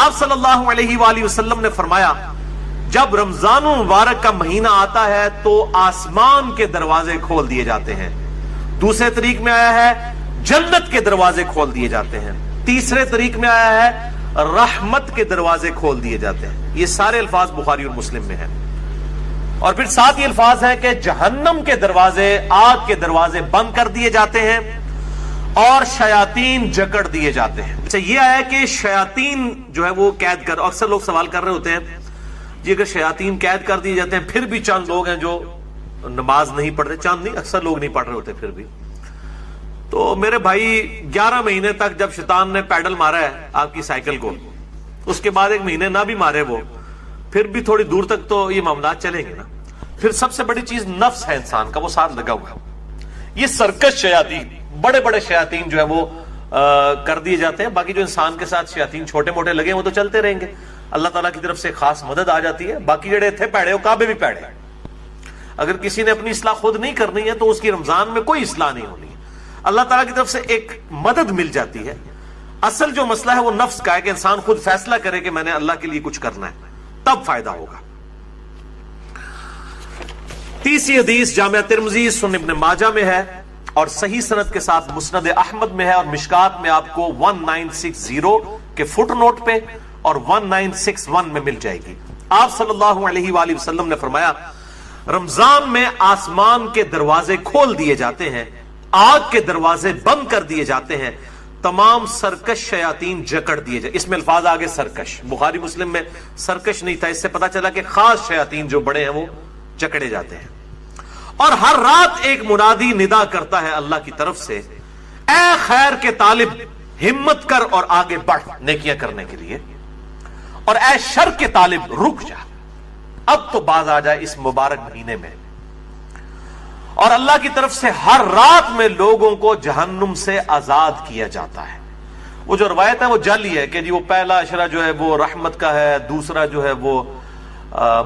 آپ صلی اللہ علیہ وآلہ وسلم نے فرمایا جب رمضان مبارک کا مہینہ آتا ہے تو آسمان کے دروازے کھول دیے جاتے ہیں. دوسرے طریق میں آیا ہے جنت کے دروازے کھول دیے جاتے ہیں. تیسرے طریق میں آیا ہے رحمت کے دروازے کھول دیے جاتے ہیں. یہ سارے الفاظ بخاری اور مسلم میں ہیں. اور پھر ساتھ ہی الفاظ ہیں کہ جہنم کے دروازے، آگ کے دروازے بند کر دیے جاتے ہیں اور شیاطین جکڑ دیے جاتے ہیں. اچھا، یہ آیا کہ شیاطین جو ہے وہ قید کر، اکثر لوگ سوال کر رہے ہوتے ہیں جی اگر شیاطین قید کر دیے جاتے ہیں پھر بھی چند لوگ ہیں جو نماز نہیں پڑھ رہے، چند نہیں اکثر لوگ نہیں پڑھ رہے ہوتے پھر بھی. تو میرے بھائی 11 مہینے تک جب شیطان نے پیڈل مارا ہے آپ کی سائیکل کو، اس کے بعد 1 مہینے نہ بھی مارے وہ، پھر بھی تھوڑی دور تک تو یہ معاملات چلیں گے نا. پھر سب سے بڑی چیز نفس ہے انسان کا، وہ ساتھ لگا ہوا. یہ سرکش شیاطین، بڑے بڑے شیاطین جو ہے وہ کر دیے جاتے ہیں. باقی جو انسان کے ساتھ شیاطین چھوٹے موٹے لگے وہ تو چلتے رہیں گے. اللہ تعالیٰ کی طرف سے خاص مدد آ جاتی ہے. باقی جڑے تھے پیڑے وہ کعبے بھی پیڑے. اگر کسی نے اپنی اصلاح خود نہیں کرنی ہے تو اس کی رمضان میں کوئی اصلاح نہیں ہونی ہے. اللہ تعالیٰ کی طرف سے ایک مدد مل جاتی ہے. اصل جو مسئلہ ہے وہ نفس کا ہے کہ انسان خود فیصلہ کرے کہ میں نے اللہ کے لیے کچھ کرنا ہے، تب فائدہ ہوگا. تیسری حدیث جامعہ ترمذی، سنن ابن ماجہ میں ہے اور صحیح سند کے ساتھ مسند احمد میں ہے اور مشکات میں آپ کو 1960 کے فٹ نوٹ پہ اور 1961 میں مل جائے گی. آپ صلی اللہ علیہ وآلہ وسلم نے فرمایا رمضان میں آسمان کے دروازے کھول دیے جاتے ہیں، آگ کے دروازے بند کر دیے جاتے ہیں، تمام سرکش شیاطین جکڑ دیے جاتے. اس میں الفاظ آگے سرکش، بخاری مسلم میں سرکش نہیں تھا. اس سے پتا چلا کہ خاص شیاطین جو بڑے ہیں وہ جکڑے جاتے ہیں. اور ہر رات ایک منادی ندا کرتا ہے اللہ کی طرف سے، اے خیر کے طالب ہمت کر اور آگے بڑھ نیکیاں کرنے کے لیے، اور اے شر کے طالب رک جا، اب تو باز آ جائے اس مبارک مہینے میں. اور اللہ کی طرف سے ہر رات میں لوگوں کو جہنم سے آزاد کیا جاتا ہے. وہ جو روایت ہے وہ جعلی ہے کہ جی وہ پہلا اشرہ جو ہے وہ رحمت کا ہے، دوسرا جو ہے وہ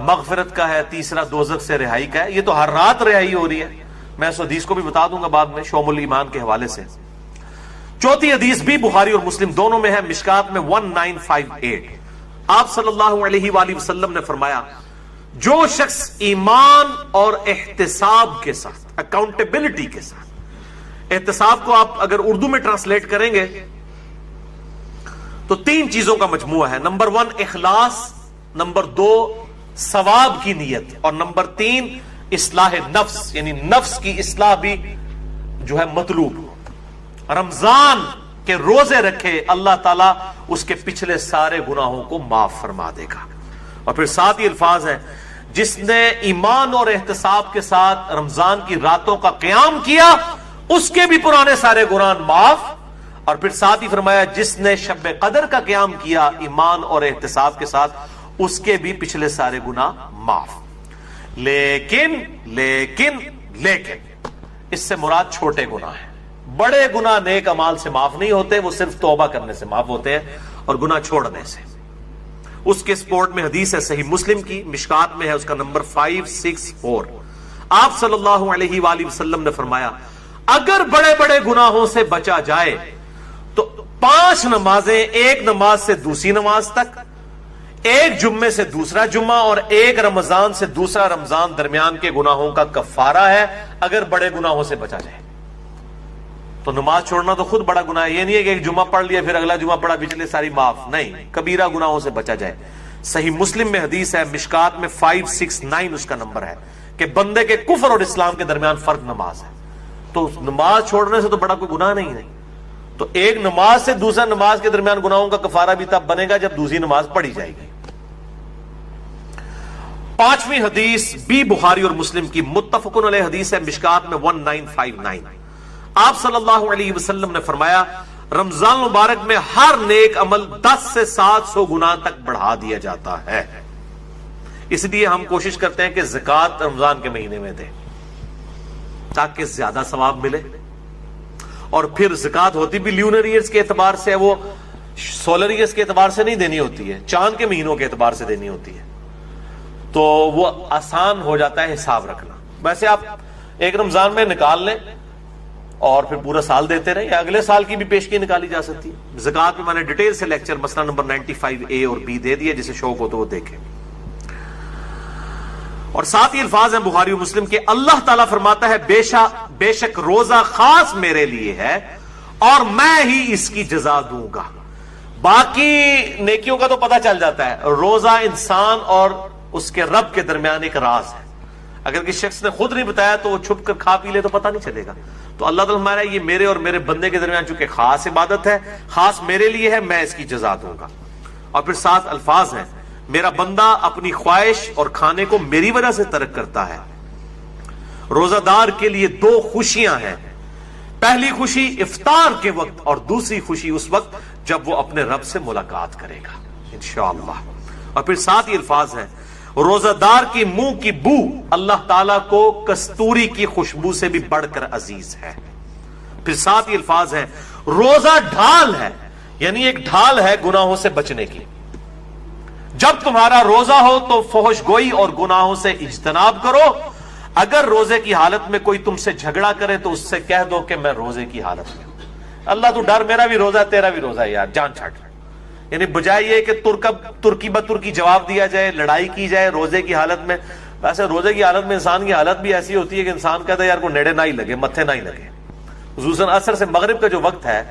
مغفرت کا ہے، تیسرا دوزخ سے رہائی کا ہے. یہ تو ہر رات رہائی ہو رہی ہے. میں اس حدیث کو بھی بتا دوں گا بعد میں شعب الایمان کے حوالے سے. چوتھی حدیث بھی بخاری اور مسلم دونوں میں ہے، مشکات میں 1958. آپ صلی اللہ علیہ وآلہ وسلم نے فرمایا جو شخص ایمان اور احتساب کے ساتھ، اکاؤنٹیبلٹی کے ساتھ، احتساب کو آپ اگر اردو میں ٹرانسلیٹ کریں گے تو 3 چیزوں کا مجموعہ ہے. نمبر 1 اخلاص، نمبر 2 ثواب کی نیت، اور نمبر 3 اصلاح نفس، یعنی نفس کی اصلاح بھی جو ہے مطلوب. رمضان کے روزے رکھے اللہ تعالیٰ اس کے پچھلے سارے گناہوں کو معاف فرما دے گا. اور پھر ساتھ ہی الفاظ ہیں جس نے ایمان اور احتساب کے ساتھ رمضان کی راتوں کا قیام کیا اس کے بھی پرانے سارے گناہ معاف. اور پھر ساتھ ہی فرمایا جس نے شب قدر کا قیام کیا ایمان اور احتساب کے ساتھ اس کے بھی پچھلے سارے گناہ معاف. لیکن لیکن لیکن اس سے مراد چھوٹے گناہ ہیں. بڑے گناہ نیک اعمال سے معاف نہیں ہوتے، وہ صرف توبہ کرنے سے معاف ہوتے ہیں اور گناہ چھوڑنے سے. اس کے سپورٹ میں حدیث ہے صحیح مسلم کی، مشکات میں ہے، اس کا نمبر 564. آپ صلی اللہ علیہ وآلہ وسلم نے فرمایا اگر بڑے بڑے گناہوں سے بچا جائے تو 5 نمازیں، ایک نماز سے دوسری نماز تک، ایک جمعے سے دوسرا جمعہ اور ایک رمضان سے دوسرا رمضان درمیان کے گناہوں کا کفارہ ہے اگر بڑے گناہوں سے بچا جائے. تو نماز چھوڑنا تو خود بڑا گناہ ہے. یہ نہیں ہے کہ ایک جمعہ پڑھ لیا پھر اگلا جمعہ پڑھا پچھلے ساری معاف، نہیں، کبیرہ گناہوں سے بچا جائے. صحیح مسلم میں حدیث ہے، مشکات میں 569 اس کا نمبر ہے کہ بندے کے کفر اور اسلام کے درمیان فرق نماز ہے. تو نماز چھوڑنے سے تو بڑا کوئی گناہ نہیں ہے. تو ایک نماز سے دوسرا نماز کے درمیان گناہوں کا کفارہ بھی تب بنے گا جب دوسری نماز پڑھی جائے گی. 5ویں حدیث بھی بخاری اور مسلم کی متفقن علیہ حدیث ہے، مشکات میں 1959. آپ صلی اللہ علیہ وسلم نے فرمایا رمضان مبارک میں ہر نیک عمل 10 سے 700 گناہ تک بڑھا دیا جاتا ہے. اس لیے ہم کوشش کرتے ہیں کہ زکوٰۃ رمضان کے مہینے میں دیں تاکہ زیادہ ثواب ملے. اور پھر زکوٰۃ ہوتی بھی لیونر ایئرز کے اعتبار سے، وہ سولر ایئرز کے اعتبار سے نہیں دینی ہوتی ہے، چاند کے مہینوں کے اعتبار سے دینی ہوتی ہے. تو وہ آسان ہو جاتا ہے حساب رکھنا. ویسے آپ ایک رمضان میں نکال لیں اور پھر پورا سال دیتے رہے، یا اگلے سال کی بھی پیشگی نکالی جا سکتی ہے۔ زکوٰۃ میں میں نے ڈیٹیل سے لیکچر مسئلہ نمبر 95A اور B دے دیا، جسے شوق ہو تو وہ دیکھیں۔ اور ساتھ ہی الفاظ ہیں بخاری و مسلم کے، اللہ تعالیٰ فرماتا ہے بے شک روزہ خاص میرے لیے ہے اور میں ہی اس کی جزا دوں گا۔ باقی نیکیوں کا تو پتہ چل جاتا ہے، روزہ انسان اور اس کے رب کے درمیان ایک راز ہے، اگر کسی شخص نے خود نہیں بتایا تو وہ چھپ کر کھا پی لے تو پتہ نہیں چلے گا۔ تو اللہ تعالیٰ ہمارا یہ میرے اور میرے بندے کے درمیان چونکہ خاص عبادت ہے، خاص میرے لیے ہے، میں اس کی جزا دوں گا۔ اور پھر ساتھ الفاظ ہیں، میرا بندہ اپنی خواہش اور کھانے کو میری وجہ سے ترک کرتا ہے۔ روزہ دار کے لیے 2 خوشیاں ہیں، پہلی خوشی افطار کے وقت اور دوسری خوشی اس وقت جب وہ اپنے رب سے ملاقات کرے گا انشاءاللہ۔ اور پھر ساتھ ہی الفاظ ہیں، روزہ دار کی منہ کی بو اللہ تعالیٰ کو کستوری کی خوشبو سے بھی بڑھ کر عزیز ہے۔ پھر ساتھ ہی الفاظ ہیں، روزہ ڈھال ہے، یعنی ایک ڈھال ہے گناہوں سے بچنے کی۔ جب تمہارا روزہ ہو تو فحش گوئی اور گناہوں سے اجتناب کرو، اگر روزے کی حالت میں کوئی تم سے جھگڑا کرے تو اس سے کہہ دو کہ میں روزے کی حالت میں ہوں۔ اللہ تو ڈر، میرا بھی روزہ ہے تیرا بھی روزہ ہے یار، جان چھٹ۔ یعنی بجائے یہ کہ ترکی بترکی جواب دیا جائے، لڑائی کی جائے روزے کی حالت میں۔ ویسے روزے کی حالت میں انسان کی حالت بھی ایسی ہوتی ہے کہ انسان کہتا ہے یار کو نیڑے نہ ہی لگے، متھے نہ ہی لگے۔ خصوصاً عصر سے مغرب کا جو وقت ہے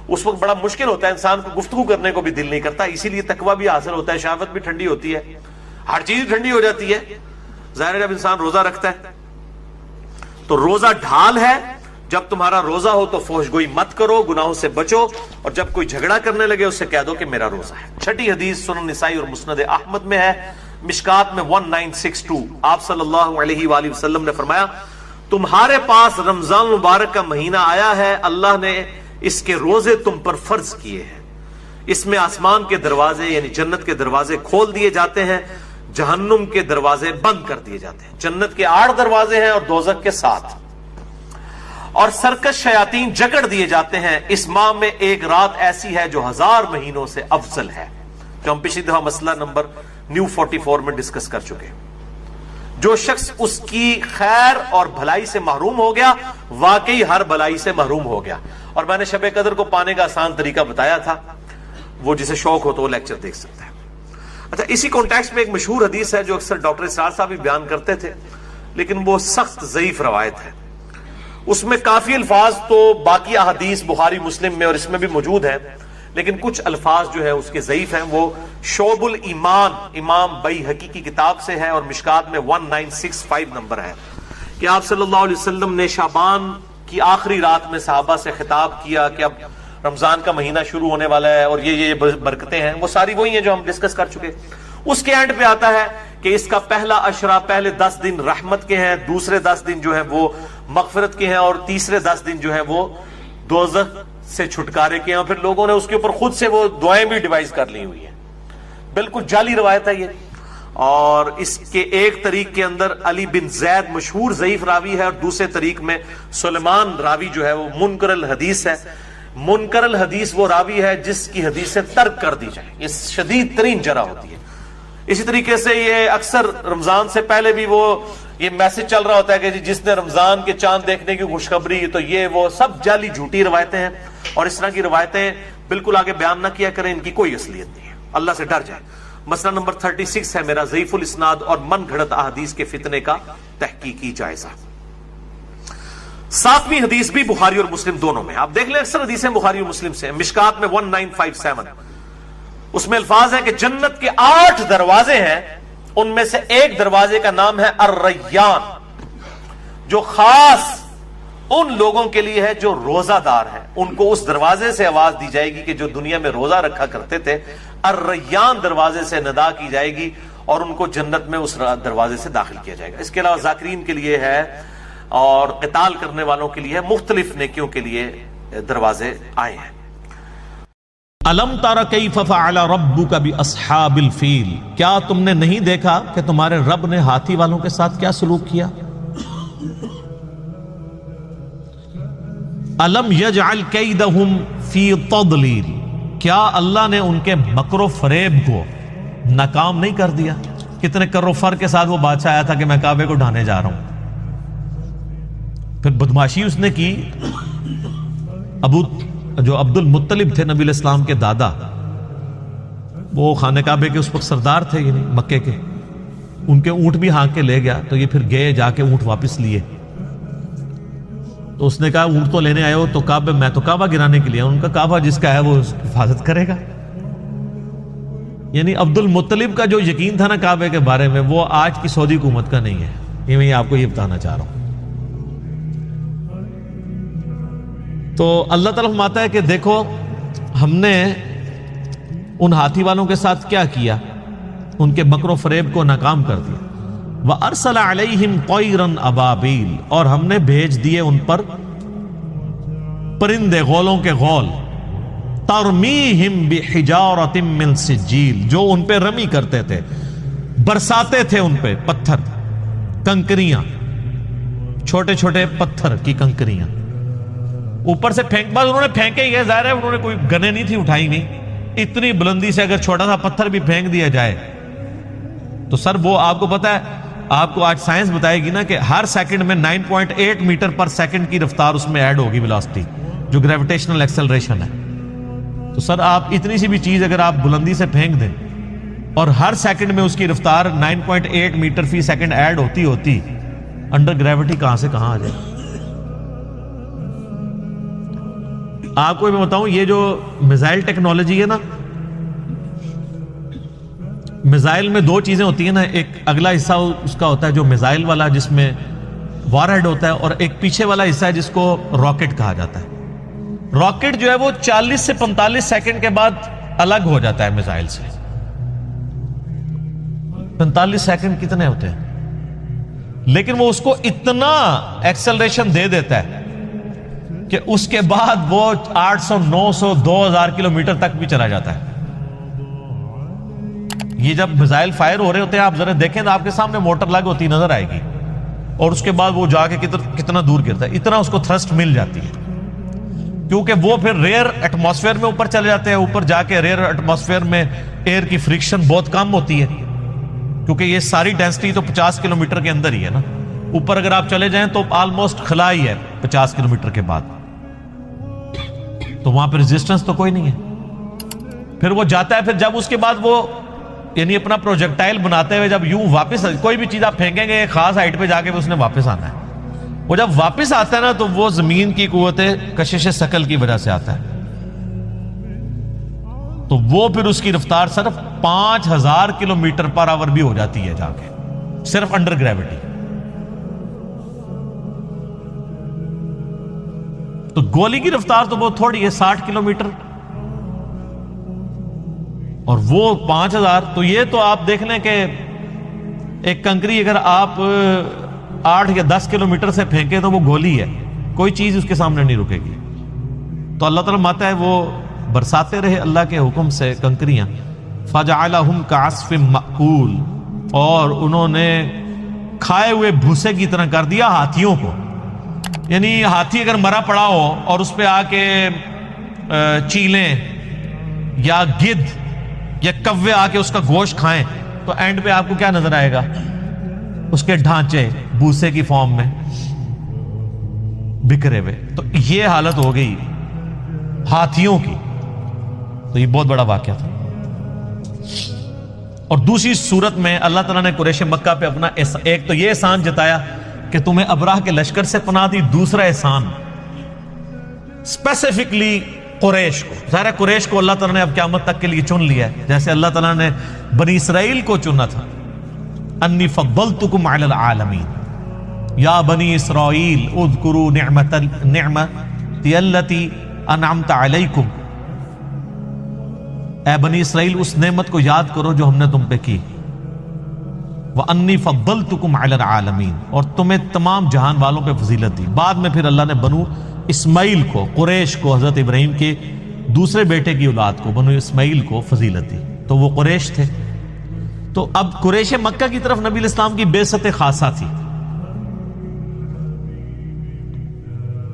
اس وقت بڑا مشکل ہوتا ہے، انسان کو گفتگو کرنے کو بھی دل نہیں کرتا، اسی لیے تقویٰ بھی حاصل ہوتا ہے، شہوت بھی ٹھنڈی ہوتی ہے، ہر چیز ٹھنڈی ہو جاتی ہے ظاہر ہے جب انسان روزہ رکھتا ہے۔ تو روزہ ڈھال ہے، جب تمہارا روزہ ہو تو فحش گوئی مت کرو، گناہوں سے بچو، اور جب کوئی جھگڑا کرنے لگے اس سے کہہ دو کہ میرا روزہ ہے۔ چھٹی حدیث سنن نسائی اور مسند احمد میں ہے، مشکات میں 1962، آپ صلی اللہ علیہ وآلہ وسلم نے فرمایا، تمہارے پاس رمضان مبارک کا مہینہ آیا ہے، اللہ نے اس کے روزے تم پر فرض کیے ہیں، اس میں آسمان کے دروازے یعنی جنت کے دروازے کھول دیے جاتے ہیں، جہنم کے دروازے بند کر دیے جاتے ہیں۔ جنت کے 8 دروازے ہیں اور دوزخ کے 7، اور سرکش شیاطین جکڑ دیے جاتے ہیں۔ اس ماہ میں ایک رات ایسی ہے جو 1000 مہینوں سے افضل ہے، جو ہم پچھلی دفعہ مسئلہ نمبر نیو 44 میں ڈسکس کر چکے۔ جو شخص اس کی خیر اور بھلائی سے محروم ہو گیا واقعی ہر بھلائی سے محروم ہو گیا۔ اور میں نے شب قدر کو پانے کا آسان طریقہ بتایا تھا، وہ جسے شوق ہو تو وہ لیکچر دیکھ سکتا ہے۔ اچھا، اسی کانٹیکسٹ میں ایک مشہور حدیث ہے جو اکثر ڈاکٹر اسرار صاحب بھی بیان کرتے تھے، لیکن وہ سخت ضعیف روایت ہے۔ اس میں کافی الفاظ تو باقی احادیث بخاری مسلم میں اور اس میں بھی موجود ہیں، لیکن کچھ الفاظ جو ہے اس کے ضعیف ہیں۔ وہ شعب الایمان امام بیہقی کی کتاب سے ہے اور مشکات میں 1965 نمبر ہے کہ آپ صلی اللہ علیہ وسلم نے شعبان کی آخری رات میں صحابہ سے خطاب کیا کہ اب رمضان کا مہینہ شروع ہونے والا ہے اور یہ برکتیں ہیں، وہ ساری وہی ہیں جو ہم ڈسکس کر چکے۔ اس کے اینڈ پہ آتا ہے کہ اس کا پہلا عشرہ، پہلے 10 دن رحمت کے ہیں، دوسرے 10 دن جو ہیں وہ مغفرت کے ہیں، اور تیسرے 10 دن جو ہیں وہ دوزخ سے چھٹکارے کے ہیں۔ اور پھر لوگوں نے اس کے اوپر خود سے وہ دعائیں بھی ڈیوائز کر لی ہوئی ہیں، بالکل جعلی روایت ہے یہ۔ اور اس کے ایک طریق کے اندر علی بن زید مشہور ضعیف راوی ہے، اور دوسرے طریق میں سلیمان راوی جو ہے وہ منکر الحدیث ہے۔ منکر الحدیث وہ راوی ہے جس کی حدیثیں ترک کر دی جائیں، یہ شدید ترین جرح ہوتی ہے۔ اسی طریقے سے یہ اکثر رمضان سے پہلے بھی وہ یہ میسج چل رہا ہوتا ہے کہ جس نے رمضان کے چاند دیکھنے کی خوشخبری، تو یہ وہ سب جعلی جھوٹی روایتیں ہیں، اور اس طرح کی روایتیں بالکل آگے بیان نہ کیا کریں، ان کی کوئی اصلیت نہیں ہے، اللہ سے ڈر جائے۔ مسئلہ نمبر 36 ہے میرا ضعیف الاسناد اور من گھڑت احادیث کے فتنے کا تحقیقی جائزہ۔ 7ویں حدیث بھی بخاری اور مسلم دونوں میں، آپ دیکھ لیں اکثر حدیثیں بخاری اور مسلم سے ہیں۔ مشکات میں 1957 اس میں الفاظ ہے کہ جنت کے 8 دروازے ہیں، ان میں سے ایک دروازے کا نام ہے الریان، جو خاص ان لوگوں کے لیے ہے جو روزہ دار ہیں۔ ان کو اس دروازے سے آواز دی جائے گی کہ جو دنیا میں روزہ رکھا کرتے تھے، الریان دروازے سے ندا کی جائے گی اور ان کو جنت میں اس دروازے سے داخل کیا جائے گا۔ اس کے علاوہ ذاکرین کے لیے ہے اور قتال کرنے والوں کے لیے، مختلف نیکیوں کے لیے دروازے آئے ہیں۔ الم تر کیف فعل ربک باصحاب الفیل، کیا تم نے نہیں دیکھا کہ تمہارے رب نے ہاتھی والوں کے ساتھ کیا سلوک کیا؟ الم یجعل کیدہم فی تضلیل، کیا اللہ نے ان کے مکر و فریب کو ناکام نہیں کر دیا؟ کتنے کر و فر کے ساتھ وہ بادشاہ آیا تھا کہ میں کعبے کو ڈھانے جا رہا ہوں، پھر بدماشی اس نے کی جو عبد المطلب تھے نبی علیہ السلام کے دادا، وہ خانہ کعبے کے اس وقت سردار تھے، یعنی مکے کے، ان کے اونٹ بھی ہانک کے لے گیا، تو یہ پھر گئے جا کے اونٹ واپس لیے، تو اس نے کہا اونٹ تو لینے آئے ہو تو کعبہ، میں تو کعبہ گرانے کے لیے، ان کا کعبہ جس کا ہے وہ اس کی حفاظت کرے گا۔ یعنی عبد المطلب کا جو یقین تھا نا کعبے کے بارے میں، وہ آج کی سعودی حکومت کا نہیں ہے، یہ میں آپ کو یہ بتانا چاہ رہا ہوں۔ تو اللہ تعالیٰ فرماتا ہے کہ دیکھو ہم نے ان ہاتھی والوں کے ساتھ کیا کیا، ان کے مکر و فریب کو ناکام کر دیا۔ وَأَرْسَلَ عَلَيْهِمْ طَيْرًا أَبَابِيلَ، اور ہم نے بھیج دیے ان پر پرندے، غولوں کے غول، تَرْمِيهِمْ بِحِجَارَةٍ مِّن سِجِّيلٍ، جو ان پہ رمی کرتے تھے، برساتے تھے ان پہ پتھر، کنکریاں، چھوٹے چھوٹے پتھر کی کنکریاں اوپر سے پھینک، بعد انہوں نے پھینکے ہی ہے، ظاہر ہے انہوں نے کوئی گنیں نہیں تھی اٹھائی نہیں، اتنی بلندی سے اگر چھوٹا سا پتھر بھی پھینک دیا جائے تو سر وہ آپ کو پتا ہے، آپ کو آج سائنس بتائے گی نا کہ ہر سیکنڈ میں 9.8 میٹر پر سیکنڈ کی رفتار اس میں ایڈ ہوگی، ویلوسٹی جو گریویٹیشنل ایکسلریشن ہے۔ تو سر آپ اتنی سی بھی چیز اگر آپ بلندی سے پھینک دیں اور ہر سیکنڈ میں اس کی رفتار 9.8 میٹر فی سیکنڈ ایڈ ہوتی انڈر گریوٹی کہاں سے کہاں آ جائے۔ آپ کو میں بتاؤں، یہ جو میزائل ٹیکنالوجی ہے نا، میزائل میں دو چیزیں ہوتی ہیں نا، ایک اگلا حصہ اس کا ہوتا ہے جو میزائل والا جس میں وار ہیڈ ہوتا ہے، اور ایک پیچھے والا حصہ ہے جس کو راکٹ کہا جاتا ہے۔ راکٹ جو ہے وہ 40 سے 45 سیکنڈ کے بعد الگ ہو جاتا ہے میزائل سے۔ 45 سیکنڈ کتنے ہوتے ہیں، لیکن وہ اس کو اتنا ایکسلریشن دے دیتا ہے کہ اس کے بعد وہ 800 900 2000 کلومیٹر تک بھی چلا جاتا ہے۔ یہ جب میزائل فائر ہو رہے ہوتے ہیں، آپ ذرا دیکھیں تو آپ کے سامنے موٹر لگ ہوتی نظر آئے گی، اور اس کے بعد وہ جا کے کتنا دور گرتا ہے، اتنا اس کو تھرسٹ مل جاتی ہے، کیونکہ وہ پھر ریئر ایٹماسفیئر میں اوپر چلے جاتے ہیں۔ اوپر جا کے ریئر ایٹماسفیئر میں ایئر کی فرکشن بہت کم ہوتی ہے، کیونکہ یہ ساری ڈینسٹی تو 50 کلومیٹر کے اندر ہی ہے نا، اوپر اگر آپ چلے جائیں تو آلموسٹ خلا ہی ہے 50 کلومیٹر کے بعد، تو وہاں پہ ریزسٹنس تو کوئی نہیں ہے۔ پھر وہ جاتا ہے، پھر جب اس کے بعد وہ یعنی اپنا پروجیکٹائل بناتے ہوئے جب یوں واپس، کوئی بھی چیز آپ پھینکیں گے ایک خاص ہائٹ پہ جا کے اس نے واپس آنا ہے، وہ جب واپس آتا ہے نا تو وہ زمین کی قوت کشش ثقل کی وجہ سے آتا ہے، تو وہ پھر اس کی رفتار صرف 5000 کلومیٹر پر آور بھی ہو جاتی ہے جا کے، صرف انڈر گریوٹی۔ تو گولی کی رفتار تو بہت تھوڑی ہے، 60 کلومیٹر، اور وہ 5000۔ تو یہ تو آپ دیکھ لیں کہ ایک کنکری اگر آپ 8 یا 10 کلومیٹر سے پھینکے تو وہ گولی ہے، کوئی چیز اس کے سامنے نہیں رکے گی۔ تو اللہ تعالیٰ ماتا ہے وہ برساتے رہے اللہ کے حکم سے کنکریاں، فَجَعَلَهُمْ كَعَصْفٍ مَأْكُولٍ، اور انہوں نے کھائے ہوئے بھوسے کی طرح کر دیا ہاتھیوں کو۔ یعنی ہاتھی اگر مرا پڑا ہو اور اس پہ آ کے چیلیں یا گدھ یا کوے آ کے اس کا گوشت کھائیں تو اینڈ پہ آپ کو کیا نظر آئے گا؟ اس کے ڈھانچے بھوسے کی فارم میں بکھرے ہوئے۔ تو یہ حالت ہو گئی ہاتھیوں کی، تو یہ بہت بڑا واقعہ تھا۔ اور دوسری صورت میں اللہ تعالیٰ نے قریش مکہ پہ اپنا ایک تو یہ احسان جتایا کہ تمہیں ابراہ کے لشکر سے پناہ دی، دوسرا احسان اسپیسیفکلی قریش کو، ظاہر ہے قریش کو اللہ تعالیٰ نے اب قیامت تک کے لیے چن لیا ہے، جیسے اللہ تعالیٰ نے بنی اسرائیل کو چنا تھا، انی فضلتکم علی العالمین، یا بنی اسرائیل اذکروا نعمتی التی انعمت علیکم، اے بنی اسرائیل اس نعمت کو یاد کرو جو ہم نے تم پہ کی، وَأَنِّي فَضَّلْتُكُمْ عَلَى الْعَالَمِينَ، اور تمہیں تمام جہان والوں پہ فضیلت دی۔ بعد میں پھر اللہ نے بنو اسماعیل کو، قریش کو، حضرت ابراہیم کے دوسرے بیٹے کی اولاد کو، بنو اسماعیل کو فضیلت دی، تو وہ قریش تھے۔ تو اب قریش مکہ کی طرف نبی علیہ السلام کی بعثت خاصہ تھی،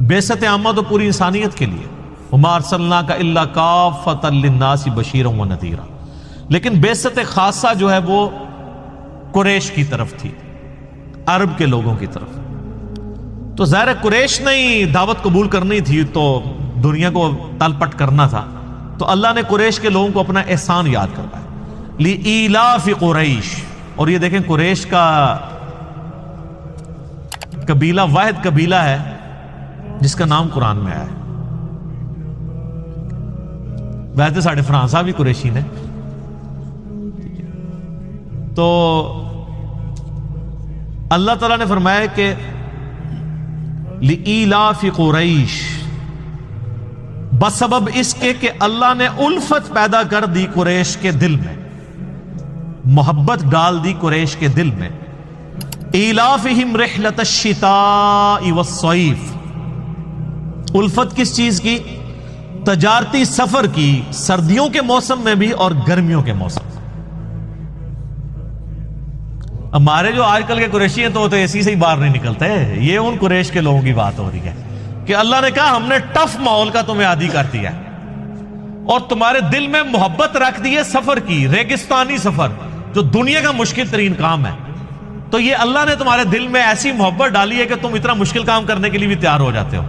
بعثت عامہ تو پوری انسانیت کے لیے، وَمَا أَرْسَلْنَاكَ إِلَّا كَافَّةً لِلنَّاسِ بَشِيرًا وَنَذِيرًا، لیکن بعثت خاصہ جو ہے وہ قریش کی طرف تھی، عرب کے لوگوں کی طرف۔ تو ظاہر قریش نے ہی دعوت قبول کرنی تھی تو دنیا کو تل پٹ کرنا تھا، تو اللہ نے قریش کے لوگوں کو اپنا احسان یاد کروایا، لِإِيلَافِ قریش. اور یہ دیکھیں قریش کا قبیلہ واحد قبیلہ ہے جس کا نام قرآن میں آیا ہے. ویسے ساڑھے فرحان صاحب بھی قریشی نے. تو اللہ تعالیٰ نے فرمایا کہ لِإِيلَافِ قریش، بسبب اس کے کہ اللہ نے الفت پیدا کر دی قریش کے دل میں، محبت ڈال دی قریش کے دل میں. ایلافہم رحلۃ الشتاء والصیف، الفت کس چیز کی؟ تجارتی سفر کی، سردیوں کے موسم میں بھی اور گرمیوں کے موسم میں. ہمارے جو آج کل کے قریشی ہیں تو اے سی سے ہی باہر نہیں نکلتے. یہ ان قریش کے لوگوں کی بات ہو رہی ہے کہ اللہ نے کہا ہم نے ٹف ماحول کا تمہیں عادی کر دیا اور تمہارے دل میں محبت رکھ دی ہے سفر کی، ریگستانی سفر جو دنیا کا مشکل ترین کام ہے. تو یہ اللہ نے تمہارے دل میں ایسی محبت ڈالی ہے کہ تم اتنا مشکل کام کرنے کے لیے بھی تیار ہو جاتے ہو،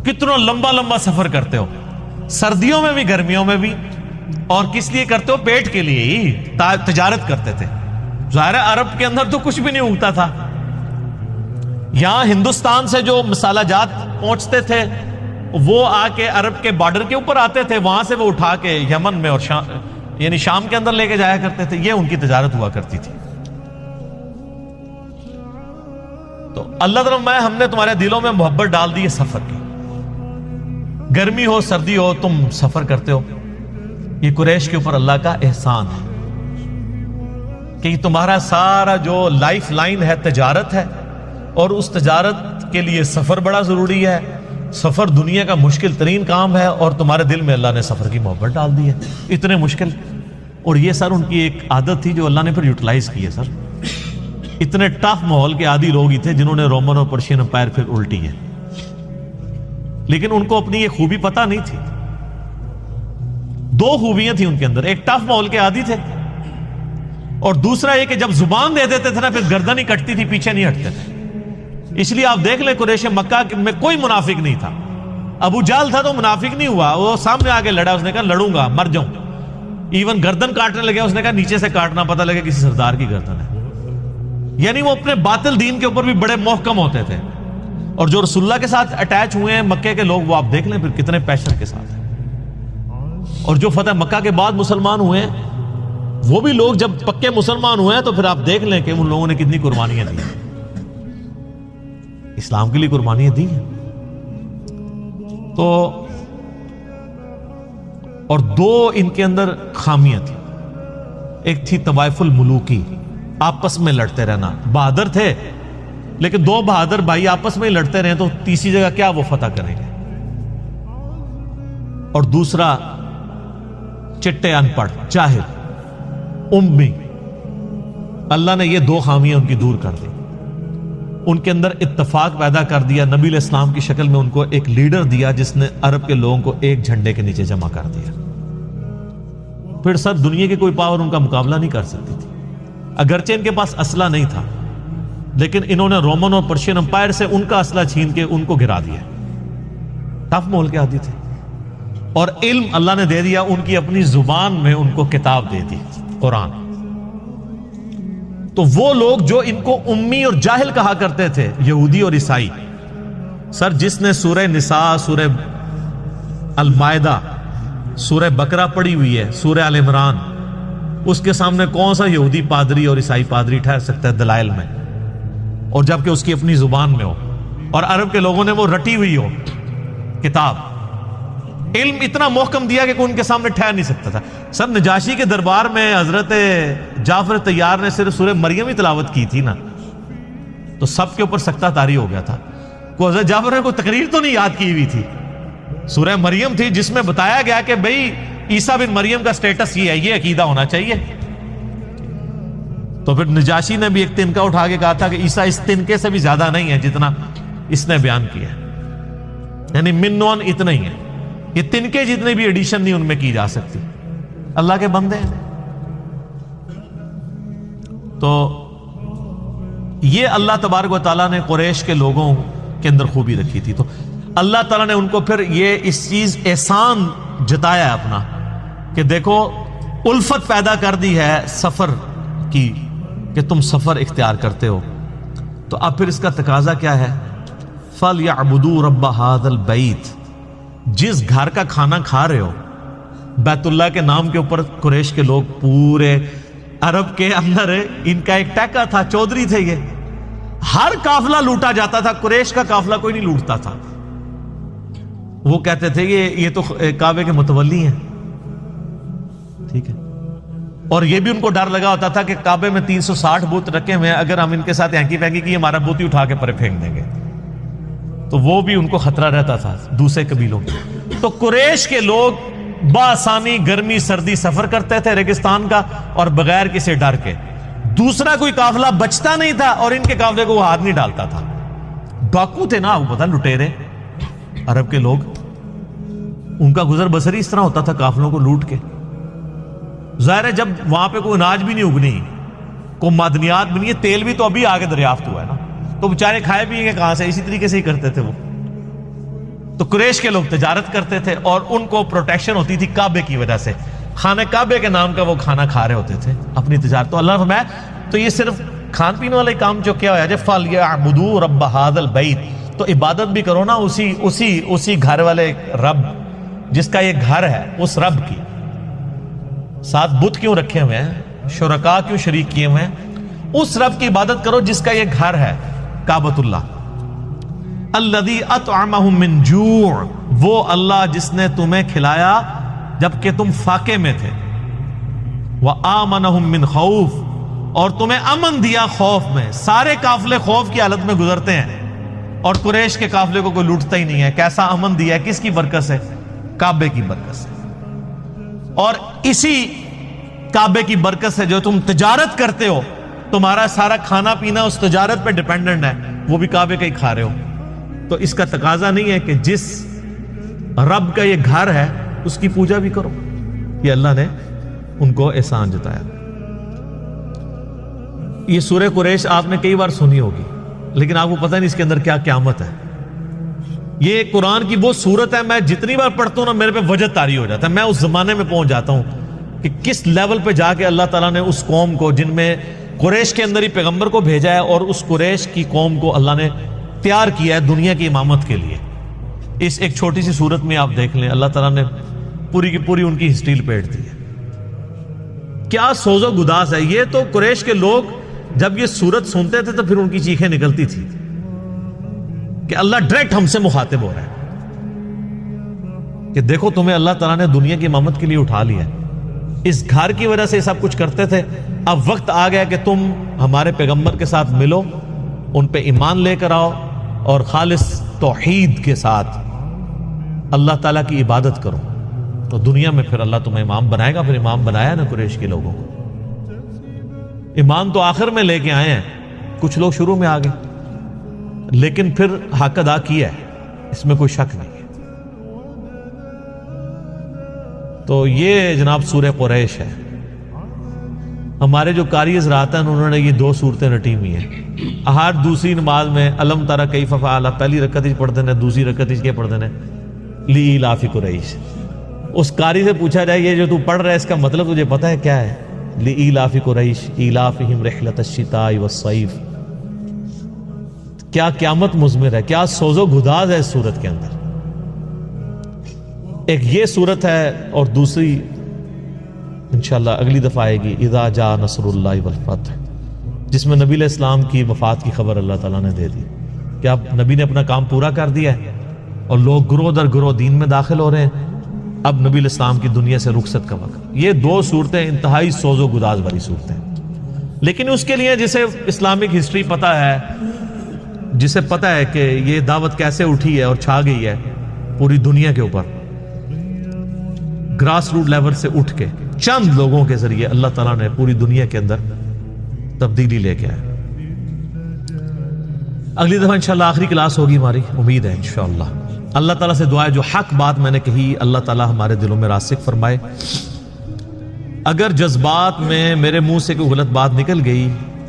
کتنا لمبا لمبا سفر کرتے ہو، سردیوں میں بھی گرمیوں میں بھی. اور کس لیے کرتے ہو؟ پیٹ کے لیے ہی. تجارت کرتے تھے. ظاہر ہے عرب کے اندر تو کچھ بھی نہیں اگتا تھا. یہاں ہندوستان سے جو مسالہ جات پہنچتے تھے وہ آ کے عرب کے بارڈر کے اوپر آتے تھے، وہاں سے وہ اٹھا کے یمن میں اور یعنی شام کے اندر لے کے جایا کرتے تھے. یہ ان کی تجارت ہوا کرتی تھی. تو اللہ تعالیٰ میں ہم نے تمہارے دلوں میں محبت ڈال دی ہے سفر کی، گرمی ہو سردی ہو تم سفر کرتے ہو. یہ قریش کے اوپر اللہ کا احسان ہے کہ تمہارا سارا جو لائف لائن ہے تجارت ہے، اور اس تجارت کے لیے سفر بڑا ضروری ہے. سفر دنیا کا مشکل ترین کام ہے اور تمہارے دل میں اللہ نے سفر کی محبت ڈال دی ہے، اتنے مشکل. اور یہ سر ان کی ایک عادت تھی جو اللہ نے پھر یوٹیلائز کی ہے. سر اتنے ٹف ماحول کے عادی لوگ ہی تھے جنہوں نے رومن اور پرشین امپائر پھر الٹی ہے، لیکن ان کو اپنی یہ خوبی پتہ نہیں تھی. دو خوبیاں تھیں ان کے اندر، ایک ٹف ماحول کے عادی تھے اور دوسرا یہ کہ جب زبان دے دیتے تھے نا پھر گردن ہی کٹتی تھی، پیچھے نہیں ہٹتے تھے. اس لیے آپ دیکھ لیں قریش مکہ میں کوئی منافق نہیں تھا. ابو جہل تھا تو منافق نہیں ہوا، وہ سامنے آگے لڑا، اس نے کہا لڑوں گا مر جاؤں. ایون گردن کاٹنے لگے، اس نے کہا نیچے سے کاٹنا، پتہ لگے کسی سردار کی گردن ہے. یعنی وہ اپنے باطل دین کے اوپر بھی بڑے محکم ہوتے تھے. اور جو رسول اللہ کے ساتھ اٹیچ ہوئے ہیں مکے کے لوگ، وہ آپ دیکھ لیں پھر کتنے پیشن کے ساتھ ہیں. اور جو فتح مکہ کے بعد مسلمان ہوئے ہیں وہ بھی لوگ جب پکے مسلمان ہوئے ہیں تو پھر آپ دیکھ لیں کہ ان لوگوں نے کتنی قربانیاں دی ہیں، اسلام کے لیے قربانیاں دی ہیں. تو اور دو ان کے اندر خامیاں تھیں. ایک تھی طوائف الملوکی، آپس میں لڑتے رہنا. بہادر تھے لیکن دو بہادر بھائی آپس میں لڑتے رہے تو تیسری جگہ کیا وہ فتح کریں گے. اور دوسرا چٹے ان پڑھ، جاہل، امی. اللہ نے یہ دو خامیاں ان کی دور کر دی. ان کے اندر اتفاق پیدا کر دیا. نبی علیہ السلام کی شکل میں ان کو ایک لیڈر دیا جس نے عرب کے لوگوں کو ایک جھنڈے کے نیچے جمع کر دیا. پھر سر دنیا کی کوئی پاور ان کا مقابلہ نہیں کر سکتی تھی. اگرچہ ان کے پاس اسلحہ نہیں تھا لیکن انہوں نے رومن اور پرشین امپائر سے ان کا اسلحہ چھین کے ان کو گرا دیا. ٹف ماحول کے عادی تھے. اور علم اللہ نے دے دیا، ان کی اپنی زبان میں ان کو کتاب دے دی، قرآن. تو وہ لوگ جو ان کو امی اور جاہل کہا کرتے تھے، یہودی اور عیسائی، سر جس نے سورہ نساء، سورہ المائدہ، سورہ بقرہ پڑھی ہوئی ہے، سورہ آل عمران، اس کے سامنے کون سا یہودی پادری اور عیسائی پادری ٹھہر سکتا ہے دلائل میں، اور جبکہ اس کی اپنی زبان میں ہو اور عرب کے لوگوں نے وہ رٹی ہوئی ہو کتاب. علم اتنا محکم دیا کہ کوئی ان کے سامنے ٹھہر نہیں سکتا تھا. سر نجاشی کے دربار میں حضرت جعفر طیار نے صرف سورہ مریم ہی تلاوت کی تھی نا تو سب کے اوپر سکتہ طاری ہو گیا تھا. کو حضرت جعفر نے کوئی تقریر تو نہیں یاد کی ہوئی تھی. سورہ مریم تھی جس میں بتایا گیا کہ بھئی عیسیٰ بن مریم کا سٹیٹس یہ ہے، یہ عقیدہ ہونا چاہیے. تو پھر نجاشی نے بھی ایک تنکا اٹھا کے کہا تھا کہ عیسیٰ اس تنکے سے بھی زیادہ نہیں ہے جتنا اس نے بیان کیا، یعنی منون اتنا ہی ہے، یہ تنکے جتنے بھی ایڈیشن نہیں ان میں کی جا سکتی. اللہ کے بندے ہیں. تو یہ اللہ تبارک و تعالیٰ نے قریش کے لوگوں کے اندر خوبی رکھی تھی. تو اللہ تعالیٰ نے ان کو پھر یہ اس چیز احسان جتایا ہے اپنا کہ دیکھو الفت پیدا کر دی ہے سفر کی کہ تم سفر اختیار کرتے ہو. تو اب پھر اس کا تقاضا کیا ہے؟ فَلْيَعْبُدُوا رَبَّ هَذَا الْبَيْتِ. جس گھر کا کھانا کھا رہے ہو، بیت اللہ کے نام کے اوپر قریش کے لوگ پورے عرب کے اندر ان کا ایک ٹیکا تھا، چودھری تھے یہ. ہر قافلہ لوٹا جاتا تھا، قریش کا قافلہ کوئی نہیں لوٹتا تھا. وہ کہتے تھے کہ یہ تو کعبے کے متولی ہیں. ٹھیک ہے. اور یہ بھی ان کو ڈر لگا ہوتا تھا کہ کعبے میں 360 بت رکھے ہوئے ہیں، اگر ہم ان کے ساتھ اینکی پینکی کی ہمارا بت ہی اٹھا کے پرے پھینک دیں گے. تو وہ بھی ان کو خطرہ رہتا تھا دوسرے قبیلوں کے. تو قریش کے لوگ بآسانی گرمی سردی سفر کرتے تھے ریگستان کا، اور بغیر کسی ڈر کے. دوسرا کوئی قافلہ بچتا نہیں تھا اور ان کے قافلے کو وہ ہاتھ نہیں ڈالتا تھا. ڈاکو تھے نا، وہ پتہ لٹیرے عرب کے لوگ، ان کا گزر بسر ہی اس طرح ہوتا تھا قافلوں کو لوٹ کے. ظاہر ہے جب وہاں پہ کوئی اناج بھی نہیں اگنی، کوئی معدنیات بھی نہیں ہے، تیل بھی تو ابھی آگے دریافت ہوا ہے نا، تو بیچارے کھائے بھی کہاں سے؟ اسی طریقے سے ہی کرتے تھے وہ. تو قریش کے لوگ تجارت کرتے تھے اور ان کو پروٹیکشن ہوتی تھی کعبے کی وجہ سے. خانہ کعبے کے نام کا وہ کھانا کھا رہے ہوتے تھے اپنی تجارت. تو اللہ نے فرمایا تو یہ صرف کھان پینے والے کام جو کیا ہوا ہے، فَلْيَعْبُدُوا رَبَّ هَذَا الْبَيْتِ. تو عبادت بھی کرو نا اسی گھر والے رب جس کا یہ گھر ہے، اس رب کی. ساتھ بت کیوں رکھے ہوئے ہیں، شرکا کیوں شریک کیے ہوئے ہیں؟ اس رب کی عبادت کرو جس کا یہ گھر ہے کعبۃ اللہ. الذی اطعمہم من جوع. وہ اللہ جس نے تمہیں کھلایا جبکہ تم فاقے میں تھے. وآمنہم من خوف. اور تمہیں امن دیا خوف میں. سارے قافلے خوف کی حالت میں گزرتے ہیں اور قریش کے قافلے کو کوئی لوٹتا ہی نہیں ہے. کیسا امن دیا ہے؟ کس کی برکت سے؟ کعبے کی برکت سے. اور اسی کعبے کی برکت سے جو تم تجارت کرتے ہو، تمہارا سارا کھانا پینا اس تجارت پہ ڈیپینڈنٹ ہے، وہ بھی کعبے کا ہی کھا رہے ہو. تو اس کا تقاضا نہیں ہے کہ جس رب کا یہ گھر ہے اس کی پوجا بھی کرو. یہ اللہ نے ان کو احسان جتایا. یہ سورہ قریش آپ نے کئی بار سنی ہوگی، لیکن آپ کو پتہ نہیں اس کے اندر کیا قیامت ہے. یہ قرآن کی وہ سورت ہے، میں جتنی بار پڑھتا ہوں نا میرے پہ وجد طاری ہو جاتا ہے. میں اس زمانے میں پہنچ جاتا ہوں کہ کس لیول پہ جا کے اللہ تعالیٰ نے اس قوم کو، جن میں قریش کے اندر ہی پیغمبر کو بھیجا ہے، اور اس قریش کی قوم کو اللہ نے تیار کیا ہے دنیا کی امامت کے لیے. اس ایک چھوٹی سی صورت میں آپ دیکھ لیں، اللہ تعالیٰ نے پوری کی پوری ان کی ہسٹری لپیٹ دی ہے. کیا سوز و گداز ہے. یہ تو قریش کے لوگ جب یہ صورت سنتے تھے تو پھر ان کی چیخیں نکلتی تھی کہ اللہ ڈائریکٹ ہم سے مخاطب ہو رہا ہے کہ دیکھو تمہیں اللہ تعالیٰ نے دنیا کی امامت کے لیے اٹھا لیا ہے. اس گھر کی وجہ سے سب کچھ کرتے تھے. اب وقت آ گیا کہ تم ہمارے پیغمبر کے ساتھ ملو، ان پہ ایمان لے کر آؤ اور خالص توحید کے ساتھ اللہ تعالیٰ کی عبادت کرو. تو دنیا میں پھر اللہ تمہیں امام بنائے گا. پھر امام بنایا نا قریش کے لوگوں کو. ایمان تو آخر میں لے کے آئے ہیں، کچھ لوگ شروع میں آ گئے، لیکن پھر حق ادا کیا ہے، اس میں کوئی شک نہیں ہے. تو یہ جناب سورہ قریش ہے. ہمارے جو قاری حضرات ہیں انہوں نے یہ دو صورتیں رٹی ہوئی ہیں. ہر دوسری نماز میں علم ترى کیف فعل، پہلی رکعت ہی پڑھتے ہیں، دوسری رکعت ہی کے پڑھتے ہیں لإیلاف قریش. اس قاری سے پوچھا جائے یہ جو تو پڑھ رہا ہے اس کا مطلب تجھے پتہ ہے کیا ہے؟ لإیلاف قریش ایلافہم رحلۃ الشتاء والصیف. کیا قیامت مضمر ہے، کیا سوز و گداز ہے اس صورت کے اندر. ایک یہ صورت ہے اور دوسری انشاءاللہ اگلی دفعہ آئے گی اذا جاء نصر اللہ والفتح، جس میں نبی علیہ السلام کی وفات کی خبر اللہ تعالیٰ نے دے دی کہ اب نبی نے اپنا کام پورا کر دیا ہے اور لوگ گروہ در گروہ دین میں داخل ہو رہے ہیں. اب نبی علیہ السلام کی دنیا سے رخصت کا وقت. یہ دو صورتیں انتہائی سوز و گداز والی صورتیں، لیکن اس کے لیے جسے اسلامک ہسٹری پتہ ہے، جسے پتہ ہے کہ یہ دعوت کیسے اٹھی ہے اور چھا گئی ہے پوری دنیا کے اوپر، گراس روٹ لیول سے اٹھ کے چند لوگوں کے ذریعے اللہ تعالیٰ نے پوری دنیا کے اندر تبدیلی لے کے آئے. اگلی دفعہ انشاءاللہ آخری کلاس ہوگی ہماری، امید ہے انشاءاللہ. اللہ تعالیٰ سے دعا ہے جو حق بات میں نے کہی اللہ تعالیٰ ہمارے دلوں میں راسخ فرمائے. اگر جذبات میں میرے منہ سے کوئی غلط بات نکل گئی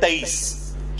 23।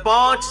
5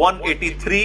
183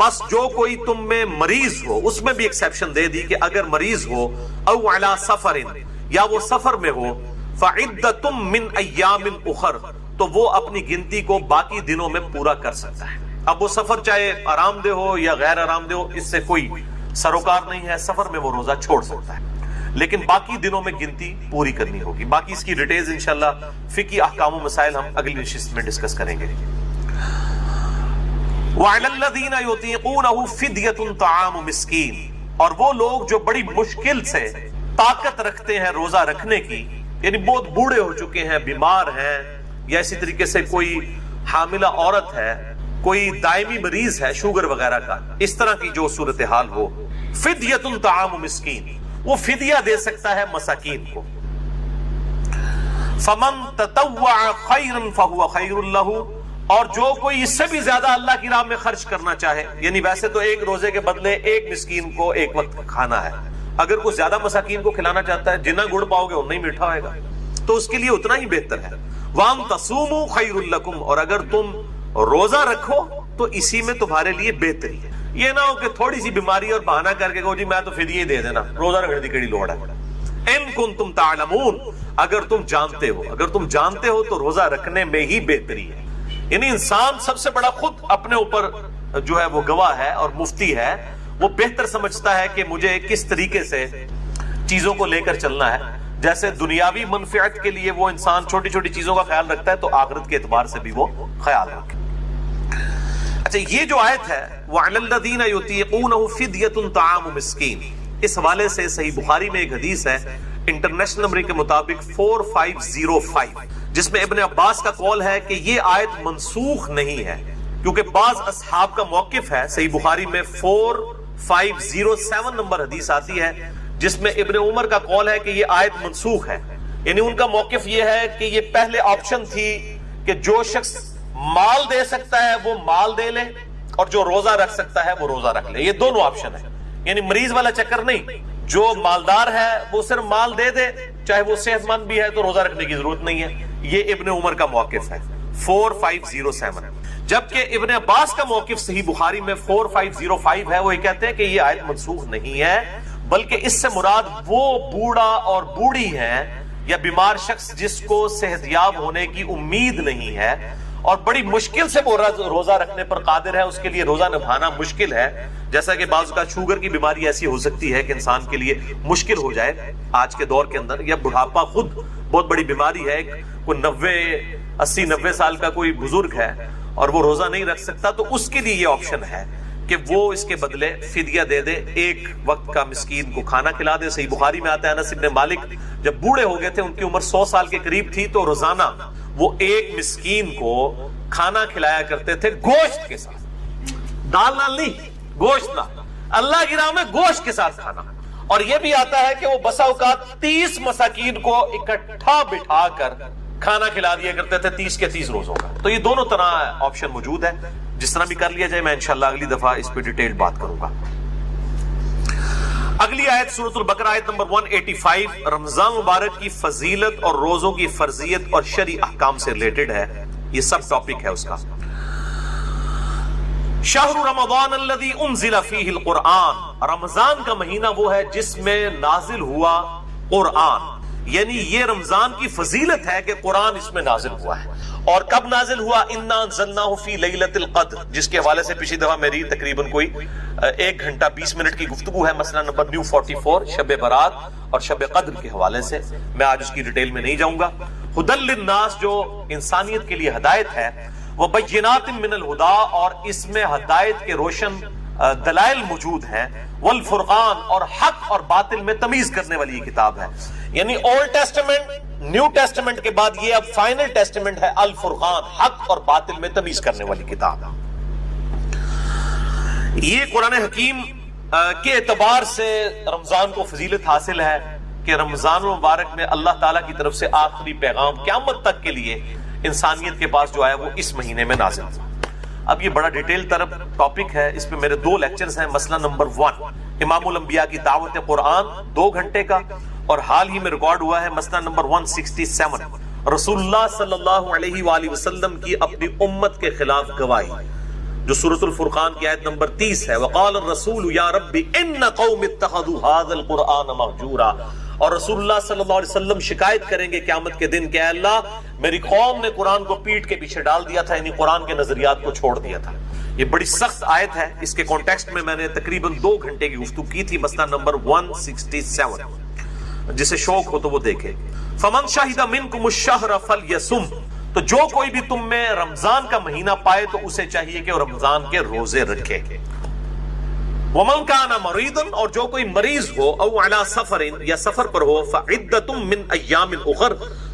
بس جو کوئی تم میں مریض ہو، اس میں بھی ایکسیپشن دے دی کہ اگر مریض ہو او علی سفر، یا وہ سفر میں ہو، فعدۃ من ایام اخر، تو وہ اپنی گنتی کو باقی دنوں میں پورا کر سکتا ہے۔ اب وہ سفر چاہے آرام دہ ہو یا غیر آرام دہ ہو، اس سے کوئی سروکار نہیں ہے، سفر میں وہ روزہ چھوڑ سکتا ہے، لیکن باقی دنوں میں گنتی پوری کرنی ہوگی۔ باقی اس کی ڈیٹیلز انشاءاللہ فقہی احکام و مسائل ہم اگلی نشست میں ڈسکس کریں گے۔ وَعَلَى الَّذِينَ يُطِيقُونَهُ فِدْيَةٌ طَعَامُ مِسْكِينٍ، اور وہ لوگ جو بڑی مشکل سے طاقت رکھتے ہیں روزہ رکھنے کی، یعنی بہت بوڑھے ہو چکے ہیں، بیمار ہیں، یا اسی طریقے سے کوئی حاملہ عورت ہے، کوئی دائمی مریض ہے شوگر وغیرہ کا، اس طرح کی جو صورتحال ہو، فِدْيَةٌ طَعَامُ مِسْكِينٍ، وہ فدیہ دے سکتا ہے مساکین کو۔ فَمَن تَطَوَّعَ خَيْرًا فَهُوَ خَيْرٌ لَهُ، اور جو کوئی اس سے بھی زیادہ اللہ کی راہ میں خرچ کرنا چاہے، یعنی ویسے تو ایک روزے کے بدلے ایک مسکین کو ایک وقت کھانا ہے، اگر کوئی زیادہ مساکین کو کھلانا چاہتا ہے، جتنا گڑ پاؤ گے اتنا ہی میٹھا ہوئے گا، تو اس کے لیے اتنا ہی بہتر ہے۔ وَأَن تَصُومُوا خَيْرٌ لَكُمْ، اور اگر تم روزہ رکھو تو اسی میں تمہارے لیے بہتری ہے۔ یہ نہ ہو کہ تھوڑی سی بیماری اور بہانہ کر کے کہو جی میں تو فدیہ ہی دے دینا، روزہ رکھنے کی کڑی لوڑ ہے۔ اِن كُنتُمْ تَعْلَمُونَ، اگر تم جانتے ہو، اگر تم جانتے ہو تو روزہ رکھنے میں ہی بہتری ہے۔ یعنی انسان سب سے بڑا خود اپنے اوپر جو ہے وہ گواہ ہے اور مفتی ہے، وہ بہتر سمجھتا ہے کہ مجھے کس طریقے سے چیزوں کو لے کر چلنا ہے۔ جیسے دنیاوی منفعت کے لیے وہ انسان چھوٹی چھوٹی چیزوں کا خیال رکھتا ہے، تو آخرت کے اعتبار سے بھی وہ خیال رکھے۔ اچھا، یہ جو آیت ہے وَعَلَى الَّذِينَ يُطِيقُونَهُ فِدْيَةٌ طَعَامُ مِسْكِينٍ، اس حوالے سے صحیح بخاری میں ایک حدیث ہے انٹرنیشنل نمبر کے مطابق 4505، جس میں ابن عباس کا قول ہے کہ یہ آیت منسوخ نہیں ہے، کیونکہ بعض اصحاب کا موقف ہے۔ صحیح بخاری میں 4507 نمبر حدیث آتی ہے، جس میں ابن عمر کا قول ہے کہ یہ آیت منسوخ ہے، یعنی ان کا موقف یہ ہے کہ یہ پہلے آپشن تھی کہ جو شخص مال دے سکتا ہے وہ مال دے لے، اور جو روزہ رکھ سکتا ہے وہ روزہ رکھ لے، یہ دونوں آپشن ہے، یعنی مریض والا چکر نہیں، جو مالدار ہے وہ صرف مال دے دے، چاہے وہ صحت مند بھی ہے تو روزہ رکھنے کی ضرورت نہیں ہے۔ یہ ابن عمر کا موقف ہے 4507، جبکہ ابن عباس کا موقف صحیح بخاری میں 4505 ہے، وہ یہ کہتے ہیں کہ یہ آیت منسوخ نہیں ہے، بلکہ اس سے مراد وہ بوڑھا اور بوڑھی ہیں یا بیمار شخص جس کو صحت یاب ہونے کی امید نہیں ہے اور بڑی مشکل سے وہ روزہ رکھنے پر قادر ہے، اس کے لیے روزہ نبھانا مشکل ہے۔ جیسا کہ بعض کا شوگر کی بیماری ایسی ہو سکتی ہے کہ انسان کے لیے مشکل ہو جائے آج کے دور کے اندر، یا بڑھاپا خود بہت بڑی بیماری ہے، کوئی 80-90 سال کا کوئی بزرگ ہے اور وہ روزہ نہیں رکھ سکتا، تو اس کے لیے یہ آپشن ہے کہ وہ اس کے بدلے فدیہ دے دے، ایک وقت کا مسکین کو کھانا کھلا دے۔ صحیح بخاری میں آتا ہے انس بن مالک جب بوڑھے ہو گئے تھے، ان کی عمر 100 سال کے قریب تھی، تو روزانہ وہ ایک مسکین کو کھانا کھلایا کرتے تھے گوشت کے ساتھ، دال نال نہیں، گوشت نال، اللہ کی راہ میں گوشت کے ساتھ کھانا۔ اور یہ بھی آتا ہے کہ وہ بسا اوقات 30 مساکین کو اکٹھا بٹھا کر کھانا کھلا دیا کرتے تھے 30 کے 30 روزوں کا۔ تو یہ دونوں طرح آپشن موجود ہے، جس طرح بھی کر لیا جائے۔ میں انشاءاللہ اگلی دفعہ اس پہ ڈیٹیل بات کروں گا۔ اگلی آیت سورۃ البقرہ آیت نمبر 185 رمضان مبارک کی فضیلت اور روزوں کی فرضیت اور شرعی احکام سے ریلیٹڈ ہے، یہ سب ٹاپک ہے اس کا۔ شہر رمضان الذی انزل فیہ القرآن، رمضان کا مہینہ وہ ہے جس میں نازل ہوا قرآن، یعنی یہ رمضان کی فضیلت ہے کہ قرآن اس میں نازل ہوا ہے۔ اور کب نازل ہوا؟ انا انزلناہ فی لیلۃ القدر، جس کے حوالے سے پچھلی دفعہ میری تقریباً کوئی 1 گھنٹہ 20 منٹ کی گفتگو ہے، مسئلہ نمبر نیو 44 شب برات اور شب قدر کے حوالے سے، میں آج اس کی ڈیٹیل میں نہیں جاؤں گا۔ ہدی للناس، جو انسانیت کے لیے ہدایت ہے، وبینات من الہدی، اور اس میں ہدایت کے روشن دلائل موجود ہیں، والفرقان، اور حق اور باطل میں تمیز کرنے والی یہ کتاب ہے۔ یعنی اولڈ ٹیسٹمنٹ، نیو ٹیسٹمنٹ کے بعد یہ اب فائنل ٹیسٹمنٹ ہے، الفرقان، حق اور باطل میں تمیز کرنے والی کتاب۔ یہ قرآن حکیم کے اعتبار سے رمضان کو فضیلت حاصل ہے کہ رمضان مبارک میں اللہ تعالیٰ کی طرف سے آخری پیغام قیامت تک کے لیے انسانیت کے پاس جو آیا وہ اس مہینے میں نازل ہوا۔ اب یہ بڑا ڈیٹیل طرف ٹاپک ہے، اس پہ میرے 2 لیکچرز ہیں۔ مسئلہ نمبر 1 امام الانبیاء کی دعوت قرآن 2 گھنٹے کا، اور حال ہی میں ریکارڈ ہوا ہے مسئلہ نمبر 167 رسول اللہ صلی اللہ علیہ وآلہ وسلم کی اپنی امت کے خلاف گواہی۔ جو سورۃ الفرقان کی آیت نمبر 30 ہے، وقال الرسول یا رب ان قوم اتخذوا هذا القرآن مہجورا، اور رسول اللہ صلی اللہ علیہ وسلم شکایت کریں گے قیامت کے دن کہ اے اللہ میری قوم نے قرآن کو پیٹ کے پیچھے ڈال دیا تھا، یعنی قرآن کے نظریات کو چھوڑ دیا تھا۔ یہ بڑی سخت آیت ہے، اس کے کانٹیکسٹ میں نے تقریباً 2 گھنٹے کی گفتگو کی تھی، مسئلہ نمبر 167، جسے شوق ہو تو وہ دیکھے۔ فمن شہد منکم الشہر فلیصم، تو جو کوئی بھی تم میں رمضان کا مہینہ پائے تو اسے چاہیے کہ وہ رمضان کے روزے رکھے۔ ومن کان مریضا، اور جو کوئی مریض ہو، او علی سفر، یا سفر پر ہو، فعدۃ من ایام اخر،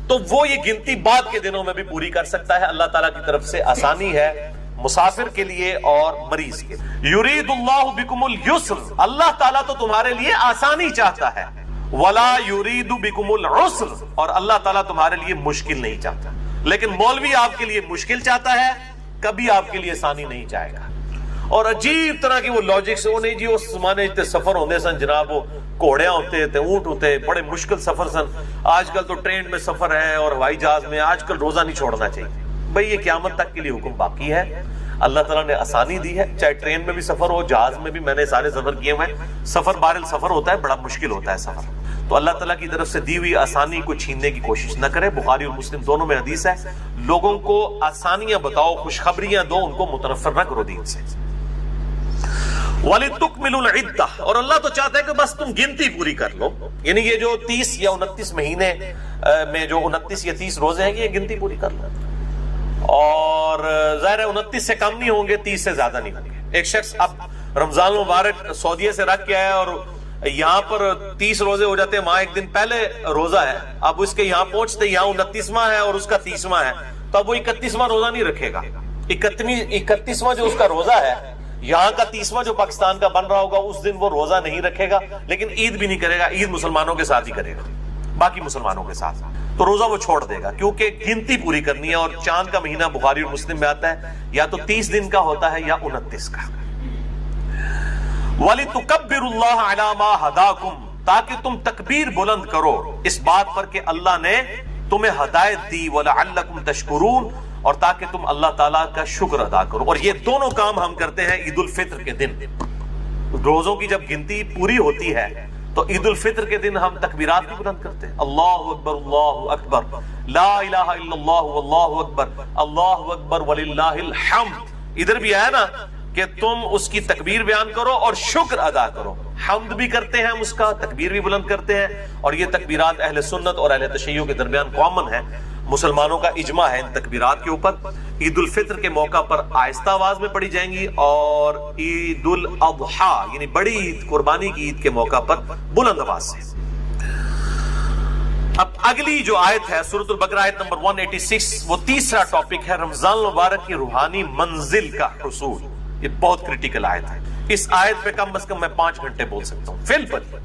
تو وہ یہ گنتی بعد کے دنوں میں بھی پوری کر سکتا ہے۔ اللہ تعالیٰ کی طرف سے آسانی ہے مسافر کے لیے اور مریض کے لیے۔ یرید اللہ بکم اليسر، اللہ تعالیٰ تو تمہارے لیے آسانی چاہتا ہے، ولا یرید بکم العسر، اور اللہ تعالیٰ تمہارے لیے مشکل نہیں چاہتا۔ لیکن مولوی آپ کے لیے مشکل چاہتا ہے، کبھی آپ کے لیے آسانی نہیں چاہے گا۔ اور عجیب طرح کی وہ لاجک سے، وہ نہیں جی اس زمانے تے سفر ہوندے سن جناب، وہ گھوڑیاں ہوتے تھے، اونٹ ہوتے، بڑے مشکل سفر سن، آج کل تو ٹرین میں سفر ہے اور ہوائی جہاز میں، آج کل روزہ نہیں چھوڑنا چاہیے۔ بھئی یہ قیامت تک کے لیے حکم باقی ہے، اللہ تعالیٰ نے آسانی دی ہے، چاہے ٹرین میں بھی سفر ہو، جہاز میں بھی، میں نے سارے سفر کیے ہوئے ہیں، سفر بہرحال سفر ہوتا ہے، بڑا مشکل ہوتا ہے سفر، تو اللہ تعالیٰ کی طرف سے دی ہوئی آسانی کو چھیننے کی کوشش نہ کرے۔ بخاری اور مسلم دونوں میں حدیث ہے، لوگوں کو آسانیاں بتاؤ، خوشخبریاں دو، ان کو متنفر نہ کرو دین سے۔ وَلِتُكْمِلُوا الْعِدَّةَ، اور اللہ تو چاہتا ہے کہ بس تم گنتی پوری کر لو، یعنی یہ جو 30 یا 29 مہینے میں جو 29 یا 30 روزے ہیں یہ گنتی پوری کر لو، اور ظاہر ہے 29 سے کم نہیں ہوں گے، 30 سے زیادہ نہیں ہوں گے۔ ایک شخص اب رمضان المبارک سعودیہ سے رکھ کے آیا اور یہاں پر 30 روزے ہو جاتے ہیں، وہاں ایک دن پہلے روزہ ہے، اب اس کے یہاں پہنچتے یہاں 29واں ہے اور اس کا 30واں ہے، تو اب وہ 31واں روزہ نہیں رکھے گا۔ 31واں جو اس کا روزہ ہے، یہاں کا 30واں جو پاکستان کا بن رہا ہوگا، اس دن وہ روزہ نہیں رکھے گا، لیکن عید بھی نہیں کرے گا، عید مسلمانوں کے ساتھ ہی کرے گا، باقی مسلمانوں کے ساتھ، تو روزہ وہ چھوڑ دے گا، کیونکہ گنتی پوری کرنی ہے۔ اور چاند کا مہینہ بخاری اور مسلم میں آتا ہے، یا تو 30 دن کا ہوتا ہے یا 29 کا۔ وَلِتُكَبِّرُوا اللَّهَ عَلَى مَا هَدَاكُمْ، تاکہ تم تکبیر بلند کرو اس بات پر کہ اللہ نے تمہیں ہدایت دی، وَلَعَلَّكُمْ تَشْكُرُونَ، اور تاکہ تم اللہ تعالیٰ کا شکر ادا کرو۔ اور یہ دونوں کام ہم کرتے ہیں عید الفطر کے دن۔ روزوں کی جب گنتی پوری ہوتی ہے تو عید الفطر کے دن ہم تکبیرات بھی بلند کرتے ہیں، اللہ اکبر اللہ اکبر، لا الہ الا اللہ واللہ اکبر، اللہ اکبر وللہ الحمد۔ ادھر بھی آیا نا کہ تم اس کی تکبیر بیان کرو اور شکر ادا کرو، حمد بھی کرتے ہیں ہم اس کا، تکبیر بھی بلند کرتے ہیں، اور یہ تکبیرات اہل سنت اور اہل تشیع کے درمیان کامن ہے، مسلمانوں کا اجماع ہے ان تکبیرات کے اوپر۔ عید الفطر کے موقع پر آہستہ آواز میں پڑھی جائیں گی، اور عید الاضحیٰ یعنی بڑی عید، قربانی کی عید کے موقع پر بلند آواز سے۔ اب اگلی جو آیت ہے سورۃ البقرہ آیت نمبر 186، وہ تیسرا ٹاپک ہے رمضان المبارک کی روحانی منزل کا حصول۔ یہ بہت کریٹیکل آیت ہے، اس آیت پہ کم از کم میں 5 گھنٹے بول سکتا ہوں۔ فی البدء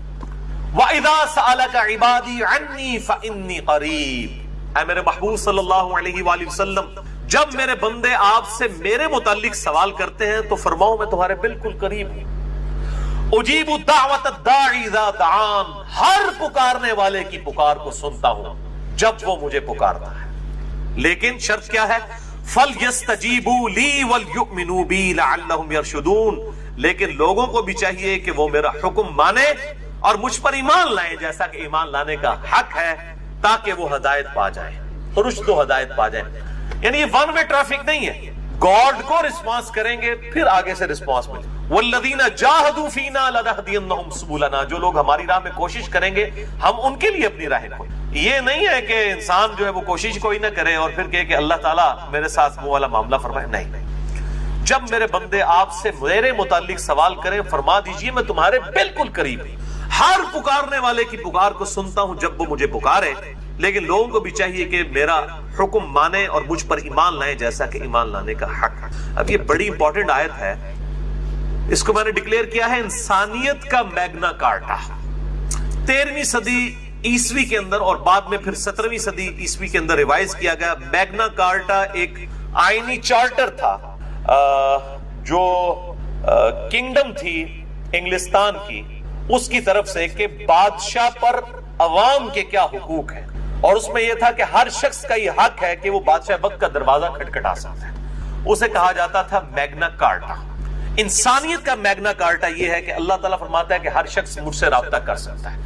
وَإِذَا سَأَلَكَ عِبَادِي عَنِّي فَإِنِّي قَرِيبٌ، اے میرے محبوب صلی اللہ علیہ وآلہ وسلم، جب میرے بندے آپ سے میرے متعلق سوال کرتے ہیں تو فرماؤ میں تمہارے بالکل قریب ہوں۔ اجیب دعوت الداعی اذا دعان، ہر پکارنے والے کی پکار کو سنتا ہوں جب وہ مجھے پکارتا ہے، لیکن شرط کیا ہے؟ فَلْيَسْتَجِيبُوا لِي وَلْيُؤْمِنُوا بِي لَعَلَّهُمْ يَرْشُدُونَ، لیکن لوگوں کو بھی چاہیے کہ وہ میرا حکم مانے اور مجھ پر ایمان لائیں جیسا کہ ایمان لانے کا حق ہے، تاکہ وہ ہدایت پا جائیں، رشد و ہدایت پا جائیں۔ یعنی یہ ون وے ٹریفک نہیں ہے، گاڈ کو رسپانس کریں گے پھر آگے سے رسپانس ملے۔ والذین جاہدوا فینا لنہدینہم سبلنا، جو لوگ ہماری راہ میں کوشش کریں گے ہم ان کے لیے اپنی راہیں کھولیں۔ یہ نہیں ہے کہ انسان جو ہے وہ کوشش کوئی نہ کرے اور پھر کہے کہ اللہ تعالیٰ میرے ساتھ وہ والا معاملہ فرمائے، نہیں۔ جب میرے بندے آپ سے میرے متعلق سوال کریں فرما دیجئے میں تمہارے بالکل قریب ہوں، ہر پکارنے والے کی پکار کو سنتا ہوں جب وہ مجھے پکارے، لیکن لوگوں کو بھی چاہیے کہ میرا حکم مانے اور مجھ پر ایمان لائیں جیسا کہ ایمان لانے کا حق ہے۔ اب یہ بڑی امپورٹنٹ آیت ہے، اس کو میں نے ڈکلیئر کیا ہے انسانیت کا میگنا کارٹا۔ 13ویں صدی عیسوی کے اندر اور بعد میں پھر 17ویں صدی عیسوی کے اندر ریوائز کیا گیا۔ میگنا کارٹا ایک آئینی چارٹر تھا جو کنگڈم تھی انگلستان کی، اس کی طرف سے کہ بادشاہ پر عوام کے کیا حقوق ہیں، اور اس میں یہ تھا کہ ہر شخص کا یہ حق ہے کہ وہ بادشاہ وقت کا دروازہ کھٹکھٹا سکتا ہے، اسے کہا جاتا تھا میگنا کارٹا. انسانیت کا میگنا کارٹا یہ ہے کہ اللہ تعالیٰ فرماتا ہے کہ ہر شخص مجھ سے رابطہ کر سکتا ہے.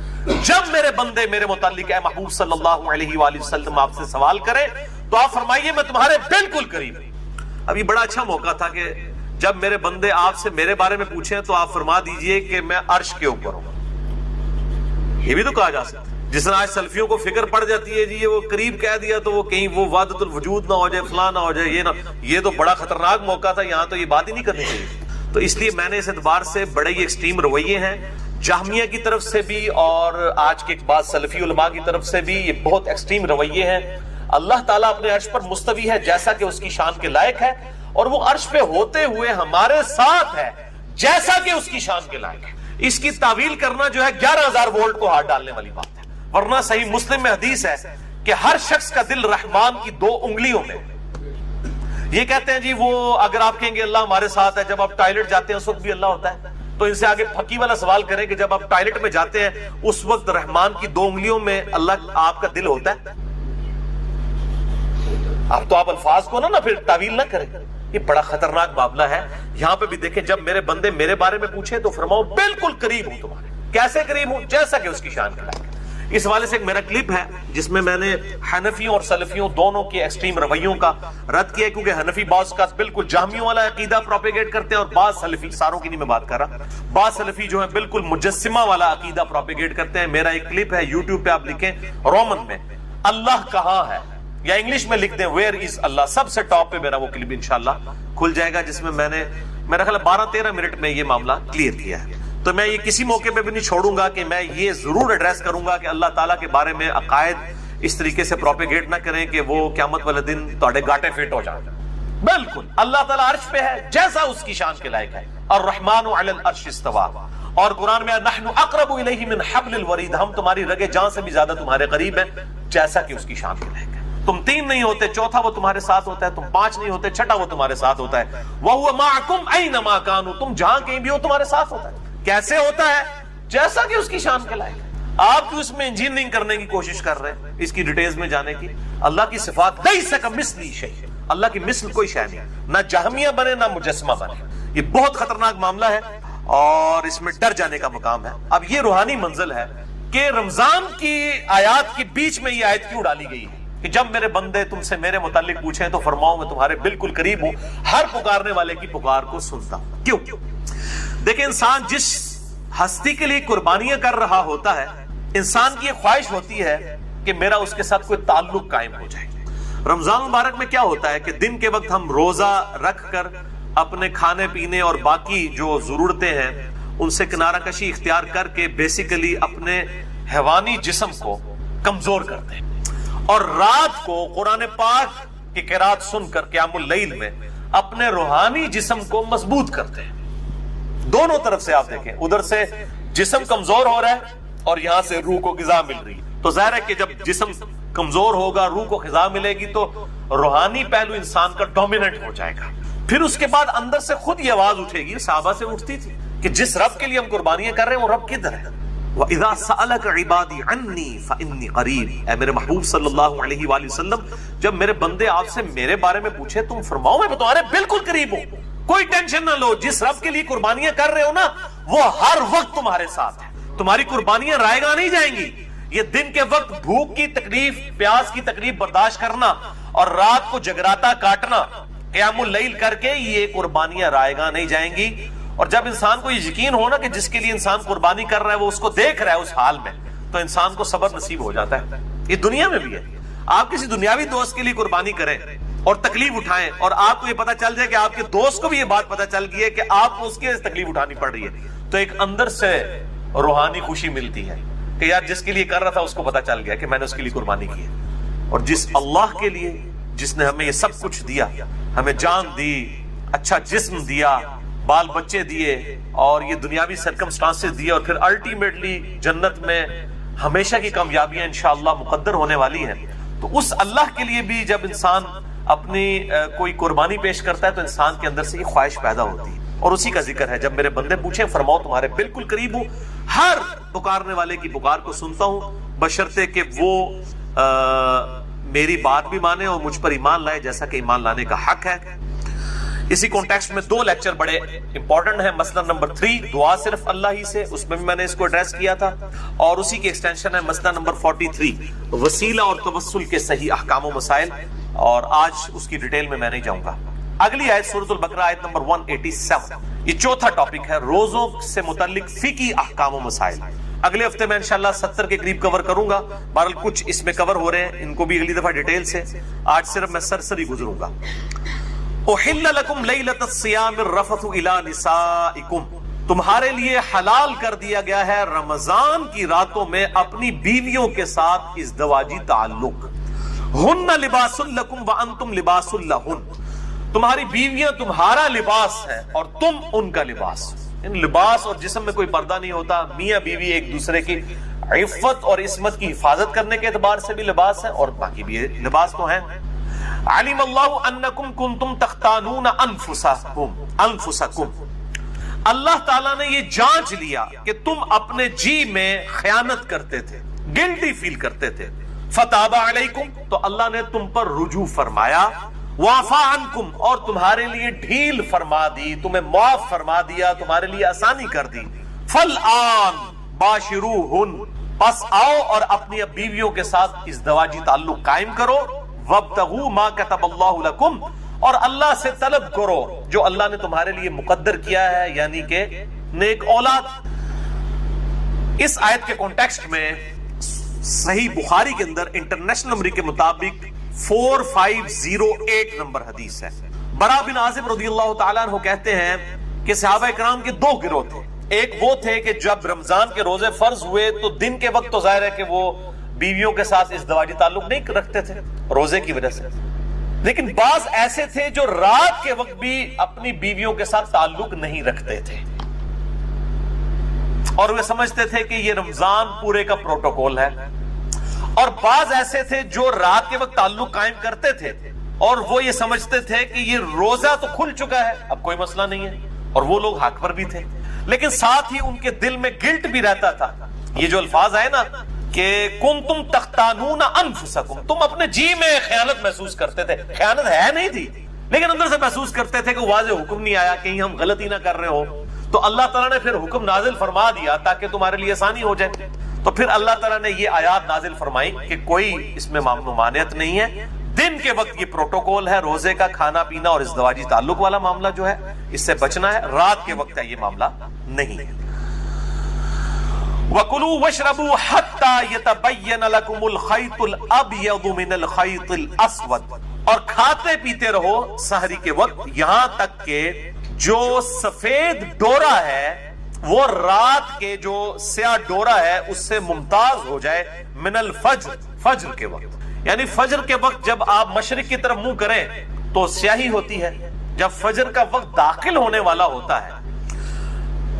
جب میرے بندے میرے متعلق اے محبوب صلی اللہ علیہ وآلہ وسلم آپ سے سوال کریں تو آپ فرمائیے میں تمہارے بالکل قریب ہوں. ابھی بڑا اچھا موقع تھا کہ جب میرے بندے آپ سے میرے بارے میں پوچھیں تو آپ فرما دیجئے کہ میں عرش کے اوپر ہوں. یہ بھی تو کہا جا سکتا ہے. جس طرح آج سلفیوں کو فکر پڑ جاتی ہے جی وہ قریب کہہ دیا تو وہ کہیں وہ وحدت الوجود نہ ہو جائے، فلاں نہ ہو جائے، یہ تو بڑا خطرناک موقع تھا، یہاں تو یہ بات ہی نہیں کرنی چاہیے. تو اس لیے میں نے اس اعتبار سے بڑے ہی ایکسٹریم رویے ہیں جہمیہ کی طرف سے بھی اور آج کے بعض سلفی علماء کی طرف سے بھی، یہ بہت ایکسٹریم رویے ہیں. اللہ تعالیٰ اپنے عرش پر مستوی ہے جیسا کہ اس کی شان کے لائق ہے، اور وہ عرش پہ ہوتے ہوئے ہمارے ساتھ ہے جیسا کہ اس کی شان کے لائق ہے. اس کی تعویل کرنا جو ہے 11,000 وولٹ کو ہاتھ ڈالنے والی بات ہے. ورنہ صحیح مسلم میں حدیث ہے کہ ہر شخص کا دل رحمان کی 2 انگلیوں میں. یہ کہتے ہیں جی وہ اگر آپ کہیں گے اللہ ہمارے ساتھ ہے، جب آپ ٹوائلٹ جاتے ہیں اس وقت بھی اللہ ہوتا ہے. تو ان سے آگے پھکی والا سوال کریں کہ جب آپ ٹوائلٹ میں جاتے ہیں اس وقت رحمان کی 2 انگلیوں میں اللہ آپ کا دل ہوتا ہے؟ اب تو آپ الفاظ کو نہ پھر تعویل نہ کریں. یہ بڑا خطرناک معاملہ ہے. یہاں پہ بھی دیکھیں جب میرے بندے میرے بارے میں پوچھے تو فرماؤ بالکل قریب ہوں تمہارے. کیسے قریب ہوں؟ جیسا کہ اس کی شان کے لائق. اس حوالے سے ایک میرا کلپ ہے جس میں میں نے حنفیوں اور سلفیوں دونوں کے ایکسٹریم رویوں کا رد کیا، کیونکہ حنفی بعض کا بالکل جہمیوں والا عقیدہ پروپیگیٹ کرتے ہیں اور بعض سلفی، ساروں کی نہیں میں بات کر رہا، بعض سلفی جو ہے بالکل مجسمہ والا عقیدہ پروپیگیٹ کرتے ہیں. میرا ایک کلپ ہے یوٹیوب پہ، آپ لکھیں رومن میں اللہ کہاں ہے یا انگلش میں لکھ دیں ویئر از اللہ، سب سے ٹاپ پہ میرا وہ کلپ انشاءاللہ کھل جائے گا جس میں میں نے میرا خیال 12-13 منٹ میں یہ معاملہ کلیئر کیا ہے. تو میں یہ کسی موقع پہ بھی نہیں چھوڑوں گا کہ میں یہ ضرور ایڈریس کروں گا کہ اللہ تعالیٰ کے بارے میں عقائد اس طریقے سے پروپیگیٹ نہ کریں کہ وہ قیامت والے دن تھوڑے گاٹے فٹ ہو جائیں. بالکل اللہ تعالیٰ عرش پہ ہے جیسا اس کی شان کے لائق ہے. الرحمن علی العرش استویٰ، اور قرآن میں نحن اقرب الیہ من حبل الورید، ہم تمہاری رگے جان سے بھی زیادہ تمہارے قریب ہیں جیسا کہ اس کی شان کے لائق ہے. تم 3 نہیں ہوتے، چوتھا وہ تمہارے ساتھ ہوتا ہے. تم 5 نہیں ہوتے، چھٹا وہ تمہارے ساتھ ہوتا ہے. وَهُوَ مَعَكُمْ أَيْنَمَا كَانُوا، تم جہاں کہیں بھی ہو تمہارے ساتھ ہوتا ہے. کیسے ہوتا ہے؟ جیسا کہ اس کی شان کے لائق ہے. آپ کیوں اس میں انجینئرنگ کرنے کی کوشش کر رہے ہیں، اس کی ڈیٹیلز میں جانے کی؟ اللہ کی صفات لَيْسَ كَمِثْلِهِ شَيْءٌ، اللہ کی مثل کوئی شے نہیں. نہ جہمیہ بنے نہ مجسمہ بنے. یہ بہت خطرناک معاملہ ہے اور اس میں ڈر جانے کا مقام ہے. اب یہ روحانی منزل ہے کہ رمضان کی آیات کے بیچ میں یہ آیت کیوں ڈالی گئی ہے کہ جب میرے بندے تم سے میرے متعلق پوچھیں تو فرماؤ میں تمہارے بالکل قریب ہوں، ہر پکارنے والے کی پکار کو سنتا ہوں. کیوں؟ دیکھیں انسان جس ہستی کے لیے قربانیاں کر رہا ہوتا ہے، انسان کی یہ خواہش ہوتی ہے کہ میرا اس کے ساتھ کوئی تعلق قائم ہو جائے. رمضان مبارک میں کیا ہوتا ہے کہ دن کے وقت ہم روزہ رکھ کر اپنے کھانے پینے اور باقی جو ضرورتیں ہیں ان سے کنارہ کشی اختیار کر کے بیسیکلی اپنے حیوانی جسم کو کمزور کرتے ہیں، اور رات کو قرآن پاک کی قرات سن کر قیام اللیل میں اپنے روحانی جسم کو مضبوط کرتے ہیں. دونوں طرف سے آپ دیکھیں، ادھر سے جسم کمزور ہو رہا ہے اور یہاں سے روح کو غذا مل رہی ہے. تو ظاہر ہے کہ جب جسم کمزور ہوگا، روح کو غذا ملے گی تو روحانی پہلو انسان کا ڈومیننٹ ہو جائے گا. پھر اس کے بعد اندر سے خود یہ آواز اٹھے گی، صحابہ سے اٹھتی تھی کہ جس رب کے لیے ہم قربانیاں کر رہے ہیں وہ رب کدھر ہے؟ وَإِذَا سَأَلَكَ عِبَادِي عَنِّي فَإِنِّي قَرِيبٌ، اے میرے محبوب صلی اللہ علیہ وآلہ وسلم جب میرے بندے آپ سے میرے بارے میں پوچھے تم فرماؤ میں تمہارے بالکل قریب ہوں. کوئی ٹینشن نہ لو، جس رب کے لیے قربانیاں کر رہے ہو نا وہ ہر وقت تمہارے ساتھ ہے. تمہاری قربانیاں رائے گاہ نہیں جائیں گی. یہ دن کے وقت بھوک کی تکلیف، پیاس کی تکلیف برداشت کرنا اور رات کو جگراتا کاٹنا، قیام اللیل کر کے، یہ قربانیاں رائے گاہ نہیں جائیں گی. اور جب انسان کو یہ یقین ہونا کہ جس کے لیے انسان قربانی کر رہا ہے وہ اس کو دیکھ رہا ہے اس حال میں، تو انسان کو صبر نصیب ہو جاتا ہے. یہ دنیا میں بھی ہے. آپ کسی دنیاوی دوست کے لیے قربانی کریں اور تکلیف اٹھائیں اور آپ کو یہ پتا چل جائے کہ آپ کے دوست کو بھی یہ بات پتا چل گئی ہے کہ آپ کو اس کی تکلیف اٹھانی پڑ رہی ہے، تو ایک اندر سے روحانی خوشی ملتی ہے کہ یار جس کے لیے کر رہا تھا اس کو پتا چل گیا کہ میں نے اس کے لیے قربانی کی ہے. اور جس اللہ کے لیے جس نے ہمیں یہ سب کچھ دیا، ہمیں جان دی، اچھا جسم دیا، بال بچے دیے اور یہ دنیاوی سرکمسٹانسز دیے، اور پھر الٹیمیٹلی جنت میں ہمیشہ کی کامیابیاں انشاءاللہ مقدر ہونے والی ہیں، تو اس اللہ کے لیے بھی جب انسان اپنی کوئی قربانی پیش کرتا ہے تو انسان کے اندر سے یہ خواہش پیدا ہوتی ہے. اور اسی کا ذکر ہے جب میرے بندے پوچھیں فرماؤ تمہارے بالکل قریب ہوں، ہر پکارنے والے کی پکار کو سنتا ہوں، بشرطے کہ وہ میری بات بھی مانے اور مجھ پر ایمان لائے جیسا کہ ایمان لانے کا حق ہے. اسی کانٹیکسٹ میں 2 لیکچر بڑے امپورٹنٹ ہیں. مسئلہ نمبر 3 دعا صرف اللہ ہی سے، اس میں بھی میں نے اس کو ایڈریس کیا تھا، اور اسی کی ایکسٹینشن ہے مسئلہ نمبر 43 وسیلہ اور توسل کے صحیح احکام و مسائل، اور آج اس کی ڈیٹیل میں نہیں جاؤں گا. اگلی آیت سورۃ البقرہ آیت نمبر 187، یہ چوتھا ٹاپک ہے روزوں سے متعلق فقہی احکام و مسائل. اگلے ہفتے میں انشاءاللہ 70 کے قریب کور کروں گا. بہرحال کچھ اس میں کور ہو رہے ہیں، ان کو بھی اگلی دفعہ ڈیٹیل سے، آج صرف میں سرسری گزروں گا. احل لکم لیلۃ الصیام الرفث الی نسائکم، تمہارے لیے حلال کر دیا گیا ہے رمضان کی راتوں میں اپنی بیویوں کے ساتھ ازدواجی تعلق. ہن لباس لکم وانتم لباس لہن، تمہاری بیویاں تمہارا لباس ہے اور تم ان کا لباس. لباس اور جسم میں کوئی پردہ نہیں ہوتا. میاں بیوی ایک دوسرے کی عفت اور عصمت کی حفاظت کرنے کے اعتبار سے بھی لباس ہے، اور باقی بھی لباس تو ہیں. علم اللہ انکم کنتم تختانون انفسکم، اللہ تعالیٰ نے یہ جانچ لیا کہ تم اپنے جی میں خیانت کرتے تھے، گلٹی فیل کرتے تھے. فتاب علیکم، تو اللہ نے تم پر رجوع فرمایا. وعفا عنکم، اور تمہارے لیے ڈھیل فرما دی، تمہیں معاف فرما دیا، تمہارے لیے آسانی کر دی. فالآن باشروہن، پس آؤ اور اپنی بیویوں کے ساتھ ازدواجی تعلق قائم کرو. وابتغوا ما كتب اللہ لکم، اور اللہ سے طلب کرو جو اللہ نے تمہارے لیے مقدر کیا ہے، یعنی کہ نیک اولاد. اس آیت کے کانٹیکسٹ میں صحیح بخاری کے اندر انٹرنیشنل نمبر کے مطابق 4508 نمبر حدیث ہے. برا بن عازب رضی اللہ تعالیٰ عنہ کہتے ہیں کہ صحابہ کرام کے 2 گروہ تھے. ایک وہ تھے کہ جب رمضان کے روزے فرض ہوئے تو دن کے وقت تو ظاہر ہے کہ وہ بیویوں کے ساتھ ازدواجی تعلق نہیں رکھتے تھے روزے کی وجہ سے، لیکن بعض ایسے تھے جو رات کے وقت بھی اپنی بیویوں کے ساتھ تعلق نہیں رکھتے تھے، اور وہ سمجھتے تھے کہ یہ رمضان پورے کا پروٹوکول ہے. اور بعض ایسے تھے جو رات کے وقت تعلق قائم کرتے تھے اور وہ یہ سمجھتے تھے کہ یہ روزہ تو کھل چکا ہے، اب کوئی مسئلہ نہیں ہے، اور وہ لوگ حق پر بھی تھے. لیکن ساتھ ہی ان کے دل میں گلٹ بھی رہتا تھا. یہ جو الفاظ آئے نا کہ کنتم تختانون انفسکم، تم اپنے جی میں خیانت محسوس کرتے تھے. خیانت ہے نہیں تھی، لیکن اندر سے محسوس کرتے تھے کہ واضح حکم نہیں آیا، کہیں ہم غلطی نہ کر رہے ہو. تو اللہ تعالیٰ نے پھر حکم نازل فرما دیا تاکہ تمہارے لیے آسانی ہو جائے. تو پھر اللہ تعالیٰ نے یہ آیات نازل فرمائی کہ کوئی اس میں ممانعت نہیں ہے. دن کے وقت یہ پروٹوکول ہے، روزے کا کھانا پینا اور ازدواجی تعلق والا معاملہ جو ہے اس سے بچنا ہے. رات کے وقت ہے یہ معاملہ نہیں ہے. وَكُلُوا وَاشْرَبُوا حَتَّى يَتَبَيَّنَ لَكُمُ الْخَيْطُ الْأَبْيَضُ مِنَ الْخَيْطِ الْأَسْوَدِ، اور کھاتے پیتے رہو سحری کے وقت یہاں تک کہ جو سفید ڈورا ہے وہ رات کے جو سیاہ ڈورا ہے اس سے ممتاز ہو جائے. من الفجر، فجر کے وقت، یعنی فجر کے وقت جب آپ مشرق کی طرف منہ کریں تو سیاہی ہوتی ہے. جب فجر کا وقت داخل ہونے والا ہوتا ہے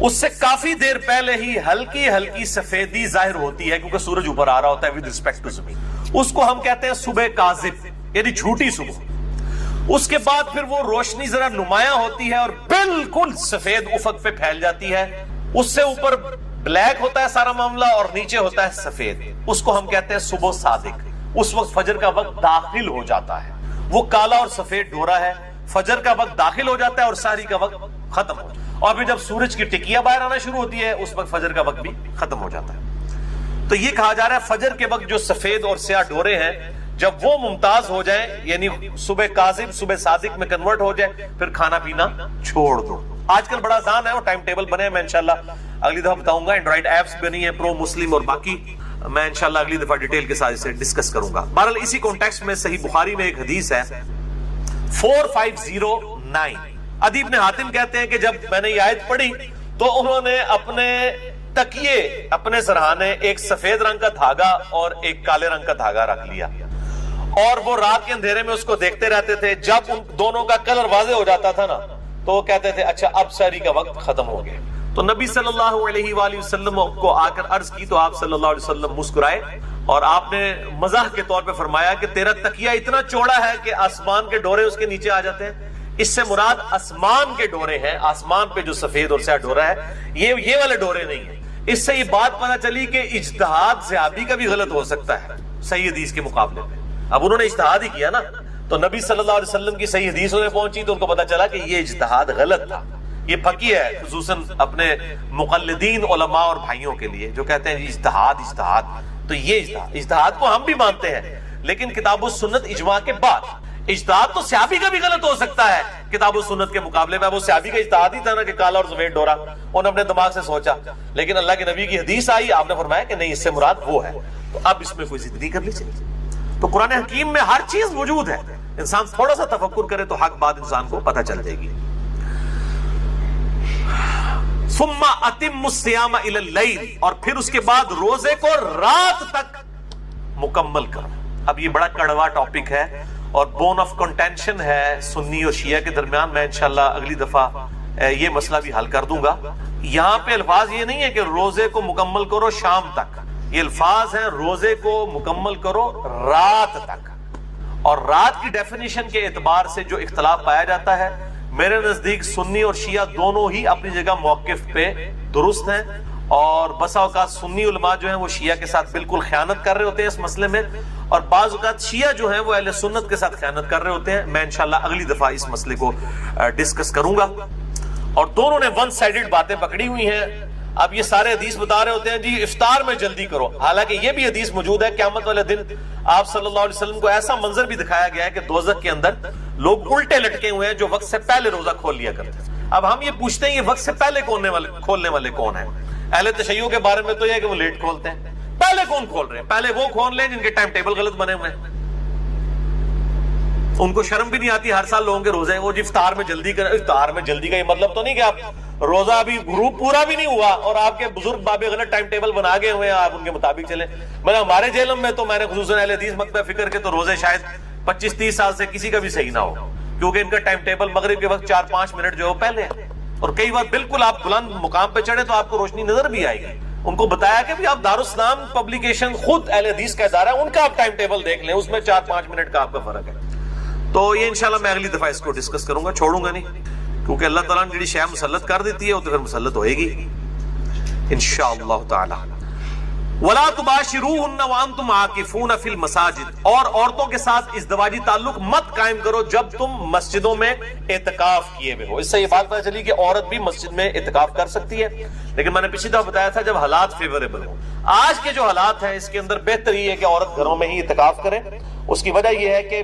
اس سے کافی دیر پہلے ہی ہلکی ہلکی سفیدی ظاہر ہوتی ہے، کیونکہ سورج اوپر آ رہا ہوتا ہے ود ریسپیکٹ ٹو زمین. اس کو ہم کہتے ہیں صبح کاذب، یعنی جھوٹی صبح. اس کے بعد پھر وہ روشنی ذرا نمایاں ہوتی ہے اور بالکل سفید افق پہ پھیل جاتی ہے. اس سے اوپر بلیک ہوتا ہے سارا معاملہ اور نیچے ہوتا ہے سفید. اس کو ہم کہتے ہیں صبح صادق. اس وقت فجر کا وقت داخل ہو جاتا ہے. وہ کالا اور سفید ڈورا ہے، فجر کا وقت داخل ہو جاتا ہے اور سحری کا وقت ختم ہو جاتا ہے. اور پھر جب سورج کی ٹکیا باہر آنا شروع ہوتی ہے اس وقت فجر کا وقت بھی ختم ہو جاتا ہے. تو یہ کہا جا رہا ہے فجر کے وقت جو سفید اور سیاہ ڈورے ہیں جب وہ ممتاز ہو جائیں، یعنی صبح کاذب صبح صادق میں کنورٹ ہو جائے، پھر کھانا پینا چھوڑ دو. آج کل بڑا آسان ہے، اور ٹائم ٹیبل بنے ہیں، میں انشاءاللہ اگلی دفعہ بتاؤں گا. اینڈرائڈ ایپس بنی ہیں پرو مسلم اور باقی، میں انشاءاللہ اگلی دفعہ ڈیٹیل کے ساتھ اسے ڈسکس کروں گا. بہرحال اسی کانٹیکسٹ میں صحیح بخاری میں ایک حدیث ہے 4509. عدی بن حاتم کہتے ہیں کہ جب میں نے یہ آیت پڑھی تو انہوں نے اپنے تکیے، اپنے سرہانے، ایک سفید رنگ کا دھاگا اور ایک کالے رنگ کا دھاگا رکھ لیا، اور وہ رات کے اندھیرے میں اس کو دیکھتے رہتے تھے. جب ان دونوں کا کلر واضح ہو جاتا تھا نا تو وہ کہتے تھے اچھا اب سحری کا وقت ختم ہو گیا. تو نبی صلی اللہ علیہ وآلہ وسلم کو آ کر عرض کی تو آپ صلی اللہ علیہ وسلم مسکرائے اور آپ نے مزاح کے طور پہ فرمایا کہ تیرا تکیہ اتنا چوڑا ہے کہ آسمان کے ڈورے اس کے نیچے آ جاتے ہیں. اس سے مراد آسمان کے ڈورے ہیں، آسمان پہ جو سفید اور سیاہ ڈورا ہے یہ والے ڈورے نہیں ہیں. اس سے یہ بات پتہ چلی کہ اجتہاد صحابی کا بھی غلط ہو سکتا ہے صحیح حدیث کے مقابلے میں. اب انہوں نے اجتہاد ہی کیا نا، تو نبی صلی اللہ علیہ وسلم کی صحیح حدیث انہیں پہنچی تو ان کو پتا چلا کہ یہ اجتہاد غلط تھا. یہ پھکی ہے خصوصاً اپنے مقلدین علماء اور بھائیوں کے لیے جو کہتے ہیں اجتہاد. تو یہ اجتہاد کو ہم بھی مانتے ہیں لیکن کتاب و سنت اجماع کے بعد. اجتہاد تو صحابی کا بھی غلط ہو سکتا ہے کتاب و سنت کے مقابلے میں. وہ صحابی کا اجتہاد ہی تھا نا کہ کالا اور سفید ڈورا, انہوں نے اپنے دماغ سے سوچا, لیکن اللہ کے نبی کی حدیث آئی, آپ نے فرمایا کہ نہیں اس سے مراد وہ ہے. تو اب اس میں کوئی ضد نہیں کر لیجیے. تو قرآن حکیم میں ہر چیز موجود ہے, انسان تھوڑا سا تفکر کرے تو حق بات انسان کو پتہ چل جائے گی. ثم اتم الصیام الی اللیل, اور پھر اس کے بعد روزے کو رات تک مکمل کرو. اب یہ بڑا کڑوا ٹاپک ہے اور بون آف کنٹینشن ہے سنی اور شیعہ کے درمیان. میں انشاءاللہ اگلی دفعہ یہ مسئلہ بھی حل کر دوں گا. یہاں پہ الفاظ یہ نہیں ہے کہ روزے کو مکمل کرو شام تک, یہ الفاظ ہیں روزے کو مکمل کرو رات تک. اور رات کی ڈیفینیشن کے اعتبار سے جو اختلاف پایا جاتا ہے, میرے نزدیک سنی اور شیعہ دونوں ہی اپنی جگہ موقف پہ درست ہیں, اور بسا اوقات سنی علماء جو ہیں وہ شیعہ کے ساتھ بالکل خیانت کر رہے ہوتے ہیں اس مسئلے میں, اور بعض اوقات شیعہ جو ہیں وہ اہل سنت کے ساتھ خیانت کر رہے ہوتے ہیں. میں انشاءاللہ اگلی دفعہ اس مسئلے کو ڈسکس کروں گا. اور دونوں نے ون سائیڈڈ باتیں پکڑی ہوئی ہیں. اب یہ سارے حدیث بتا رہے ہوتے ہیں جی افطار میں جلدی کرو, حالانکہ یہ بھی حدیث موجود ہے قیامت والے دن آپ صلی اللہ علیہ وسلم کو ایسا منظر بھی دکھایا گیا ہے کہ دوزخ کے اندر لوگ الٹے لٹکے ہوئے ہیں جو وقت سے پہلے روزہ کھول لیا کرتے ہیں. اب ہم یہ پوچھتے ہیں یہ وقت سے پہلے کھولنے والے کون ہیں؟ اہل تشیع کے بارے میں تو یہ ہے کہ وہ لیٹ کھولتے ہیں. پہلے کون کھول رہے ہیں؟ پہلے وہ کھول لیں جن کے ٹائم ٹیبل غلط بنے ہوئے ہیں. ان کو شرم بھی نہیں آتی, ہر سال لوگوں کے روزے ہیں وہ جی افطار میں جلدی کریں. افطار میں جلدی کا یہ مطلب تو نہیں کہ آپ روزہ ابھی گروپ پورا بھی نہیں ہوا اور آپ کے بزرگ بابے غلط ٹائم ٹیبل بنا گئے ہوئے ہیں, آپ ان کے مطابق چلیں. میں ہمارے جیلم میں تو میں نے خصوصاً اہل حدیث مکتبہ فکر کے تو روزے شاید 25-30 سال سے کسی کا بھی صحیح نہ ہو, کیونکہ ان کا ٹائم ٹیبل مغرب کے وقت 4-5 منٹ جو ہے پہلے ہے. اور کئی بار بالکل آپ بلند مقام پہ چڑھے تو آپ کو روشنی نظر بھی آئے گی. ان کو بتایا کہ بھی آپ دارالاسلام پبلیکیشن خود اہل حدیث کا ادارہ ہے, ان کا آپ ٹائم ٹیبل دیکھ لیں, اس میں 4-5 منٹ کا آپ کا فرق ہے. تو یہ انشاءاللہ میں اگلی دفعہ اس کو ڈسکس کروں گا, چھوڑوں گا نہیں, کیونکہ اللہ تعالیٰ نے جڑی شے مسلط کر دیتی ہے وہ تو پھر مسلط ہوئے گی انشاءاللہ تعالی. وَلَا تُبَاشِرُوهُنَّ وَأَنْتُمْ عَاكِفُونَ فِي الْمَسَاجِدِ, اور عورتوں کے ساتھ ازدواجی تعلق مت قائم کرو جب تم مسجدوں میں اعتکاف کیے ہوئے ہو. اس سے یہ بات پتہ چلی کہ عورت بھی مسجد میں اعتکاف کر سکتی ہے, لیکن میں نے پچھلی دفعہ بتایا تھا جب حالات فیوریبل ہوں. آج کے جو حالات ہیں اس کے اندر بہتر یہ ہے کہ عورت گھروں میں ہی اعتکاف کرے. اس کی وجہ یہ ہے کہ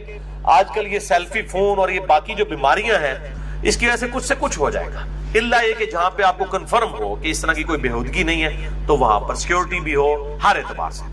آج کل یہ سیلفی فون اور یہ باقی جو بیماریاں ہیں اس کی وجہ سے کچھ سے کچھ ہو جائے گا. اللہ یہ کہ جہاں پہ آپ کو کنفرم ہو کہ اس طرح کی کوئی بےہودگی نہیں ہے تو وہاں پر سیکیورٹی بھی ہو ہر اعتبار سے.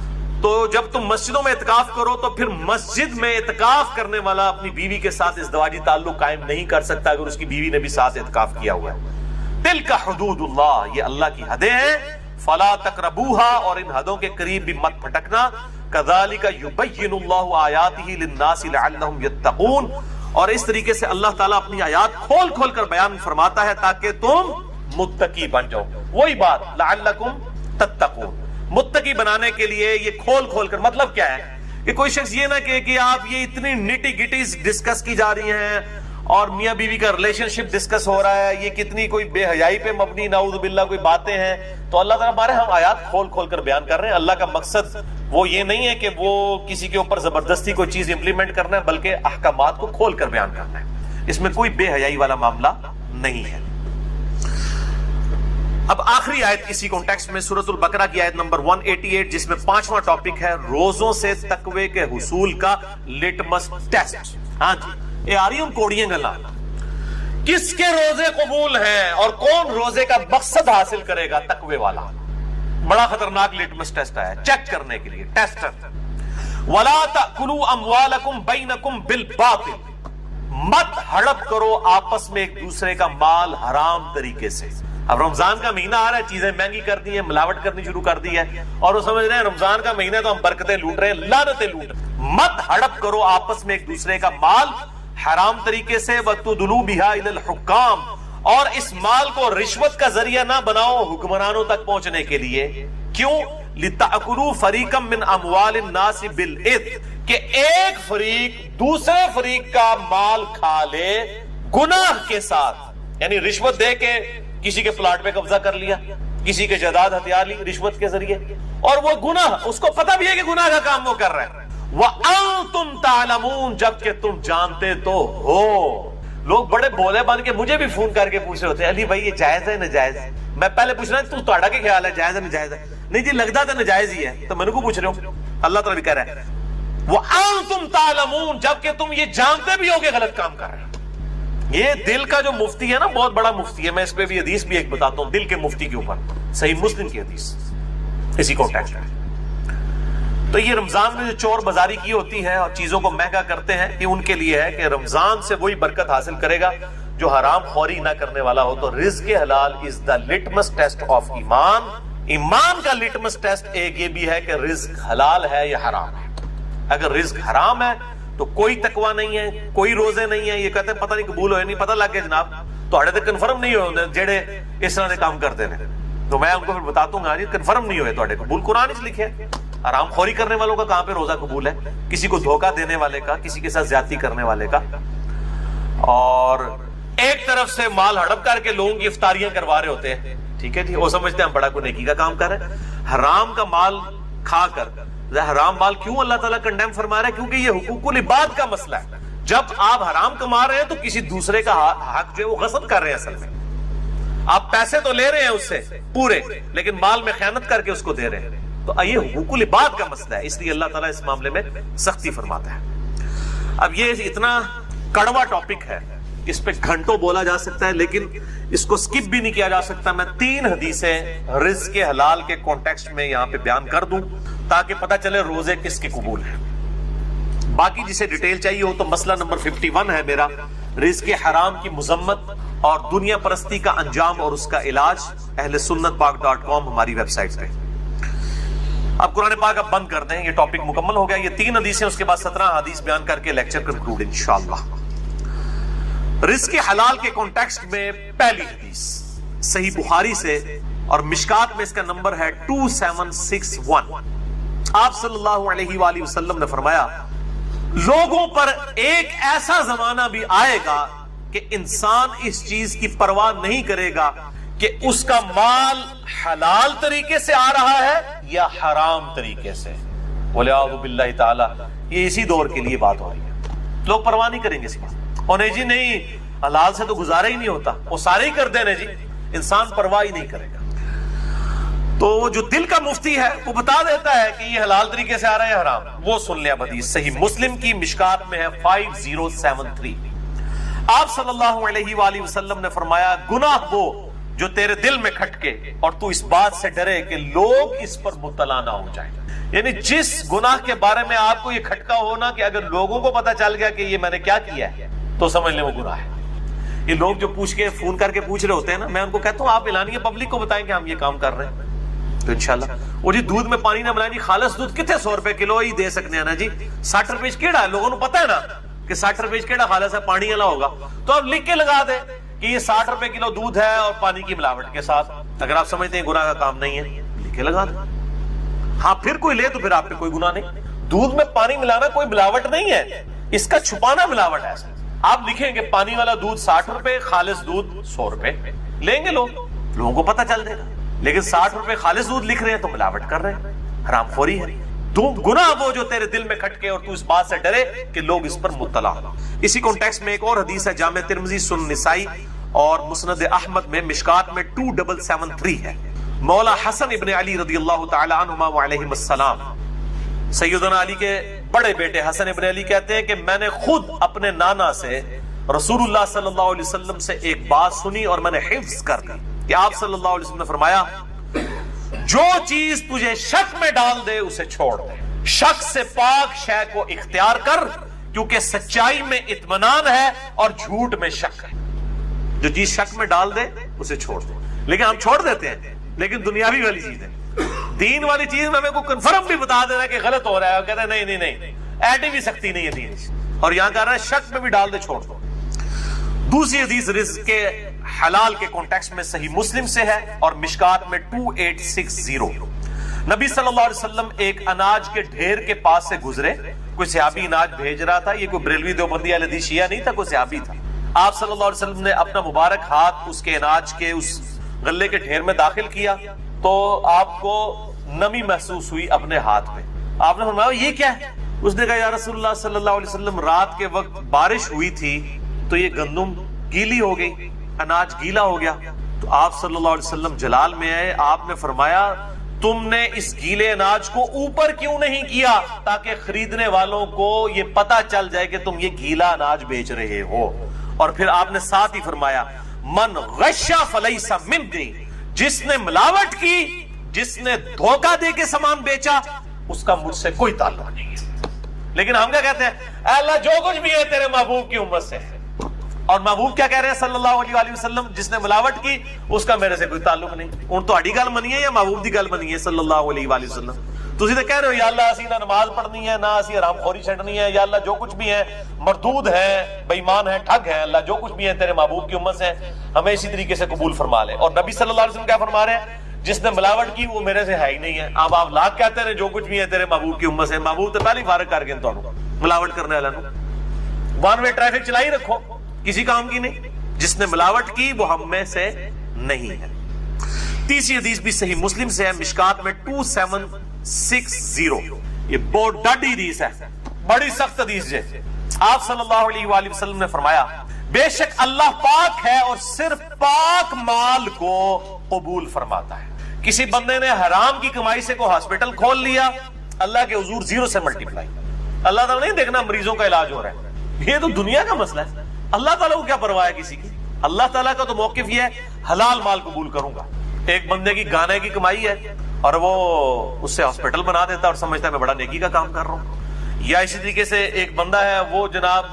تو جب تم مسجدوں میں اعتکاف کرو تو پھر مسجد میں اعتکاف کرنے والا اپنی بیوی کے ساتھ ازدواجی تعلق قائم نہیں کر سکتا اگر اس کی بیوی نے بھی ساتھ اعتکاف کیا ہوا ہے. تلک حدود اللہ, یہ اللہ کی حدیں ہیں. فلا تقربوها, اور ان حدوں کے قریب بھی مت پھٹکنا. کذالک یبین اللہ آیاتہ للناس لعلہم یتقون, اور اس طریقے سے اللہ تعالیٰ اپنی آیات کھول کھول کر بیان فرماتا ہے تاکہ تم متقی بن جاؤ. وہی بات لعلکم تتقون, متقی بنانے کے لیے یہ کھول کھول کر. مطلب کیا ہے کہ کوئی شخص یہ نہ کہ آپ یہ اتنی نٹی گٹیز ڈسکس کی جا رہی ہیں اور میاں بیوی کا ریلیشن شپ ڈسکس ہو رہا ہے, یہ کتنی کوئی بے حیائی پہ مبنی نعوذ باللہ کوئی باتیں ہیں. تو اللہ تعالیٰ ہمارے ہم آیات کھول کھول کر بیان کر رہے ہیں. اللہ کا مقصد وہ یہ نہیں ہے کہ وہ کسی کے اوپر زبردستی کوئی چیز امپلیمنٹ کرنا ہے, بلکہ احکامات کو کھول کر بیان کرنا ہے. اس میں کوئی بے حیائی والا معاملہ نہیں ہے. اب آخری آیت اسی کانٹیکسٹ میں سورۃ البقرہ کی آیت نمبر 188 جس میں 5واں ٹاپک ہے روزوں سے تقوی کے حصول کا لٹمس ٹیسٹ. ہاں جی, یہ آ رہی ہوں کوڑیاں گلا, کس کے روزے قبول ہیں اور کون روزے کا مقصد حاصل کرے گا تقوی والا. بڑا خطرناک لٹمس ٹیسٹ ہے چیک کرنے کے لیے, ٹیسٹر. وَلَا تَأْكُلُوا أَمْوَالَكُمْ بَيْنَكُمْ بِالْبَاطِلِ, مت ہڑپ کرو آپس میں ایک دوسرے کا مال حرام طریقے سے. اب رمضان کا مہینہ آ رہا ہے, چیزیں مہنگی کر دی ہیں, ملاوٹ کرنی شروع کر دی ہے, اور وہ سمجھ رہے ہیں رمضان کا مہینہ تو ہم برکتیں لوٹ رہے ہیں, لعنتیں لوٹ رہے ہیں. مت ہڑپ کرو آپس میں ایک دوسرے کا مال حرام طریقے سے. وَتُدْلُوا بِهَا إِلَى الْحُكَّامِ, اور اس مال کو رشوت کا ذریعہ نہ بناؤ حکمرانوں تک پہنچنے کے لیے. کیوں؟ لِتَأْكُلُوا فَرِيقًا مِّنْ أَمْوَالِ النَّاسِ بِالْإِثْمِ, کہ ایک فریق دوسرے فریق کا مال کھا لے گناہ کے ساتھ. یعنی رشوت دے کے کسی کے پلاٹ پہ قبضہ کر لیا, کسی کے جائیداد ہتھیار لی رشوت کے ذریعے, اور وہ گناہ اس کو پتہ بھی ہے کہ گناہ کا کام وہ کر رہا ہے. وَأَنْتُمْ تَعْلَمُونَ جبکہ تم جانتے تو ہو. لوگ بڑے بولے بن کے مجھے بھی فون کر کے پوچھ رہے ہوتے ہیں علی بھائی یہ جائز ہے ناجائز ہے. میں پہلے پوچھ رہا ہوں تہاڈا کیا خیال ہے جائز ہے ناجائز ہے؟ نہیں جی لگتا تو ناجائز ہی ہے. تو میں نے کو پوچھ رہے ہوں. اللہ تعالیٰ بھی کہہ رہا ہے وَأَنْتُمْ تَعْلَمُونَ جبکہ تم یہ جانتے بھی ہو کہ غلط کام کر رہے ہو. یہ دل کا جو مفتی ہے نا بہت بڑا مفتی ہے. میں اس پہ بھی حدیث بھی ایک بتاتا ہوں دل کے مفتی کے اوپر, صحیح مسلم کی حدیث اسی کانٹیکسٹ میں. تو یہ رمضان میں جو چور بازاری کی ہوتی ہے اور چیزوں کو مہنگا کرتے ہیں یہ ان کے لیے ہے کہ رمضان سے وہی برکت حاصل کرے گا جو حرام خوری نہ کرنے والا ہو. تو رزق حلال از دا لٹمس ٹیسٹ آف ایمان. ایمان کا لٹمس ٹیسٹ ایک یہ بھی ہے کہ رزق حلال ہے یا حرام ہے. اگر رزق حرام ہے تو کوئی تقوی نہیں ہے, کوئی روزے نہیں ہیں. یہ کہتے ہیں پتہ نہیں قبول ہوئے نہیں, پتہ لگ گیا جناب تہاڈے تے کنفرم نہیں ہوئے جڑے اس طرح دے کام کرتے ہیں. تو میں ان کو پھر بتاتا ہوں آج کنفرم نہیں ہوئے تہاڈے قبول. قرآن اس لکھے حرام خوری کرنے والوں کا کہاں پہ روزہ قبول ہے, کسی کو دھوکہ دینے والے کا, کسی کے ساتھ زیادتی کرنے والے کا. اور ایک طرف سے مال ہڑپ کر کے لوگوں کی افطاریاں کروا رہے ہوتے ہیں. ٹھیک ہے جی, وہ سمجھتے ہیں ہم بڑا کوئی نیکی کا کام کر رہے ہیں. حرام کا مال کھا کر حرام مال کیوں اللہ تعالیٰ کنڈیم فرما رہا ہے؟ کیونکہ یہ حقوق العباد کا مسئلہ ہے. جب آپ حرام کما رہے ہیں تو کسی دوسرے کا حق جو ہے وہ غصب کر رہے ہیں. اصل میں آپ پیسے تو لے رہے ہیں اس سے پورے, لیکن مال میں خیانت کر کے اس کو دے رہے ہیں. تو یہ حقوق العباد کا مسئلہ ہے, اس لیے اللہ تعالیٰ اس معاملے میں سختی فرماتا ہے. اب یہ اتنا کڑوا ٹاپک ہے, اس پہ گھنٹوں بولا جا سکتا ہے, لیکن اس کو سکپ بھی نہیں کیا جا سکتا. میں 3 حدیثیں رزق حلال کے کانٹیکسٹ میں یہاں پہ بیان کر دوں تاکہ پتہ چلے روزے کس کے قبول ہیں. باقی جسے ڈیٹیل چاہیے ہو تو مسئلہ نمبر 51 ہے میرا, رزق حرام کی مذمت اور دنیا پرستی کا انجام اور اس کا علاج, اہل سنت پاک.com ہماری ویب سائٹ پہ. اب قرآن پاک اب بند کر دیں, یہ ٹاپک مکمل ہو گیا. یہ 3 حدیثیں, اس کے بعد 17 حدیث بیان کر کے لیکچر کنکلوڈ انشاءاللہ. رزق حلال کے کانٹیکسٹ میں پہلی حدیث صحیح بخاری سے اور مشکات میں اس کا نمبر ہے 2761. آپ صلی اللہ علیہ وآلہ وسلم نے فرمایا لوگوں پر ایک ایسا زمانہ بھی آئے گا کہ انسان اس چیز کی پرواہ نہیں کرے گا کہ اس کا مال حلال طریقے سے آ رہا ہے یا حرام طریقے سے. وَلِعَوْذُ بِاللَّهِ تعالی, یہ اسی دور کے لیے بات ہو رہی ہے. لوگ پرواہ نہیں کریں گے اس بات, اور نہیں جی نہیں حلال سے تو گزارا ہی نہیں ہوتا, وہ سارے ہی کر دینے جی, انسان پرواہ ہی نہیں کرے گا. تو جو دل کا مفتی ہے وہ بتا دیتا ہے کہ یہ حلال طریقے سے آ رہا ہے یا حرام. وہ سن لیا حدیث صحیح مسلم کی مشکات میں ہے 5073. آپ صلی اللہ علیہ وآلہ وسلم نے فرمایا گناہ وہ جو تیرے دل میں کھٹکے اور تو اس بات سے ڈرے کہ لوگ اس پر مطلع نہ ہو جائیں. یعنی جس گناہ کے بارے میں آپ کو یہ کھٹکا ہونا کہ اگر لوگوں کو پتا چل گیا کہ یہ میں نے کیا کیا ہے تو سمجھ لیں وہ گناہ ہے. یہ لوگ جو پوچھ کے فون کر کے پوچھ رہے ہوتے ہیں نا, میں ان کو کہتا ہوں آپ اعلانیہ پبلک کو بتائیں کہ ہم یہ کام کر رہے ہیں تو انشاءاللہ. وہ جی دودھ میں پانی نہ ملائیں جی, خالص دودھ کتنے 100 روپے کلو ہی دے سکتے ہیں نا جی, 60 روپے کیڑا ہے, لوگوں کو پتا ہے نا کہ 60 روپے کیڑا خالص ہے, پانی والا ہوگا. تو آپ لکھ کے لگا دیں کہ یہ 60 روپے کلو دودھ ہے اور پانی کی ملاوٹ کے ساتھ. اگر آپ سمجھتے ہیں گناہ کا کام نہیں ہے لکھ کے لگا دیں. ہاں پھر کوئی لے تو پھر آپ پہ کوئی گناہ نہیں. دودھ میں پانی ملانا کوئی ملاوٹ نہیں ہے, اس کا چھپانا ملاوٹ ہے. آپ لکھیں کہ پانی والا دودھ 60 روپے, خالص دودھ 100 روپے, لیں گے لوگوں کو پتہ چل دے گا. لیکن 60 روپے خالص دودھ لکھ رہے ہیں تو ملاوٹ کر رہے ہیں, حرام خوری ہے. گناہ وہ جو تیرے دل میں کھٹکے اور تو اس بات سے ڈرے کہ لوگ اس پر مطلع ہوں. اسی کانٹیکسٹ میں ایک اور حدیث ہے جامع ترمذی, سنن نسائی اور مسند احمد میں مشکات میں 2773 ہے. مولا حسن ابن علی رضی اللہ تعالی عنہما وعلیہم السلام, سیدنا علی کے بڑے بیٹے حسن ابن علی کہتے ہیں کہ میں نے خود اپنے نانا سے رسول اللہ صلی اللہ علیہ وسلم سے ایک بات سنی اور میں نے حفظ کر دی کہ آپ صلی اللہ علیہ وسلم نے فرمایا جو چیز تجھے شک میں ڈال دے اسے چھوڑ دے, شک سے پاک شے کو اختیار کر کیونکہ سچائی میں اطمینان ہے اور جھوٹ میں شک ہے. جو چیز شک میں ڈال دے اسے چھوڑ دے. لیکن ہم چھوڑ دیتے ہیں, لیکن دنیاوی والی چیز ہے, دین والی چیز میں کو کنفرم بھی بتا دینا کہ غلط ہو رہا ہے, اور کہتے ہیں نہیں ایڈی بھی سختی نہیں ہے دین, اور یہاں کہہ رہا ہے شک میں بھی ڈال دے چھوڑ دو. دوسری حدیث رزق کے حلال کے کانٹیکسٹ میں صحیح مسلم سے ہے اور مشکات میں 2860. نبی صلی اللہ علیہ وسلم ایک اناج کے ڈھیر کے پاس سے گزرے, کوئی صحابی اناج بھیج رہا تھا, یہ کوئی بریلوی دیوبندی اہل حدیث شیعہ نہیں تھا, کوئی صحابی تھا. آپ صلی اللہ علیہ وسلم نے اپنا مبارک ہاتھ اس کے اناج کے اس غلے کے ڈھیر میں داخل کیا تو آپ کو نمی محسوس ہوئی اپنے ہاتھ میں. آپ نے فرمایا یہ کیا ہے؟ اس نے کہا یا رسول اللہ صلی اللہ علیہ وسلم رات کے وقت بارش ہوئی تھی تو یہ گندم گیلی ہو گئی، اناج گیلا ہو گیا. تو آپ صلی اللہ علیہ وسلم جلال میں آئے، آپ نے فرمایا تم نے اس گیلے اناج کو اوپر کیوں نہیں کیا تاکہ خریدنے والوں کو یہ پتا چل جائے کہ تم یہ گیلا اناج بیچ رہے ہو. اور پھر آپ نے ساتھ ہی فرمایا من غشا فلیس منی، جس نے ملاوٹ کی، جس نے دھوکہ دے کے سامان بیچا، اس کا مجھ سے کوئی تعلق نہیں ہے. لیکن ہم کیا کہتے ہیں؟ اے اللہ جو کچھ بھی ہے تیرے محبوب کی امت سے ہے. اور محبوب کیا کہہ رہے ہیں صلی اللہ علیہ وآلہ وسلم؟ جس نے ملاوٹ کی اس کا میرے سے کوئی تعلق نہیں. ان تہاڈی گل منی ہے یا محبوب دی گل منی ہے صلی اللہ علیہ وآلہ وسلم؟ تسی تے کہہ رہے ہو یا اللہ اسی نہ نماز پڑھنی ہے، نہ اسی حرام خوری چھڈنی ہے، یا اللہ جو کچھ بھی ہے مردود ہے، بے ایمان ہے، ٹھگ ہے، اللہ جو کچھ بھی ہے تیرے محبوب کی امت سے ہمیں اسی طریقے سے قبول فرما لے. اور نبی صلی اللہ علیہ وسلم کیا فرما رہے ہیں؟ جس نے ملاوٹ کی وہ میرے سے ہے ہی نہیں ہے. اب آپ لاکھ کہتے ہیں جو کچھ بھی ہے تیرے محبوب کی امت سے، محبوب تو پہلے ہی فارغ کر کے ملاوٹ کرنے والا نو ون وے ٹریفک چلائی رکھو، کسی کام کی نہیں. جس نے ملاوٹ کی وہ ہم میں سے نہیں ہے. تیسری حدیث بھی صحیح مسلم سے ہے، مشکات میں 2760. یہ بہت ڈاڈی حدیث ہے، بڑی سخت حدیث ہے. آپ صلی اللہ علیہ وآلہ وسلم نے فرمایا بے شک اللہ پاک ہے اور صرف پاک مال کو قبول فرماتا ہے. کسی بندے نے حرام کی کمائی سے کوئی ہاسپٹل کھول لیا، اللہ کے حضور 0 سے ملٹیپلائی. اللہ تعالیٰ نہیں دیکھنا مریضوں کا علاج ہو رہا ہے، یہ تو دنیا کا مسئلہ ہے. اللہ تعالیٰ کو کیا پرواہ ہے کسی کی؟ اللہ تعالیٰ کا تو موقف یہ ہے حلال مال قبول کروں گا. ایک بندے کی گانے کی کمائی ہے اور وہ اس سے ہاسپٹل بنا دیتا اور سمجھتا ہے میں بڑا نیکی کا کام کر رہا ہوں. یا اسی طریقے سے ایک بندہ ہے وہ جناب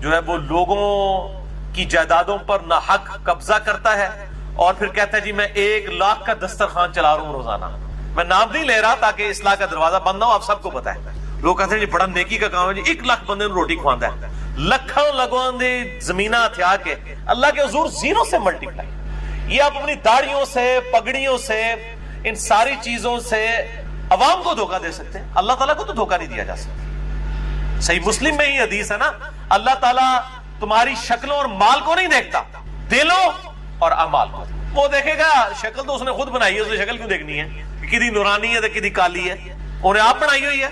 جو ہے وہ لوگوں کی جائیدادوں پر ناحق قبضہ کرتا ہے اور پھر کہتا ہے جی میں 1 لاکھ کا دسترخوان چلا رہا ہوں روزانہ. میں نام نہیں لے رہا تاکہ اصلاح کا دروازہ بند نہ ہو، آپ سب کو پتا ہے. لوگ کہتے ہیں جی بڑا نیکی کا کام ہے، جی 1 لاکھ بندے روٹی کھواندا ہے، لکھوں لگوں دی زمینہ ہتھیا کے اللہ کے حضور 0 سے ملٹیپلائی. یہ آپ اپنی داڑھیوں سے، پگڑیوں سے، ان ساری چیزوں سے عوام کو دھوکہ دے سکتے ہیں، اللہ تعالیٰ کو تو دھوکہ نہیں دیا جا سکتا. صحیح مسلم میں ہی حدیث ہے نا، اللہ تعالیٰ تمہاری شکلوں اور مال کو نہیں دیکھتا، دلوں اور اعمال کو. وہ دیکھے گا شکل تو اس نے خود بنائی ہے، اسے شکل کیوں دیکھنی ہے؟ کدی نورانی ہے تو کدی کالی ہے، انہیں آپ بنائی ہوئی ہے.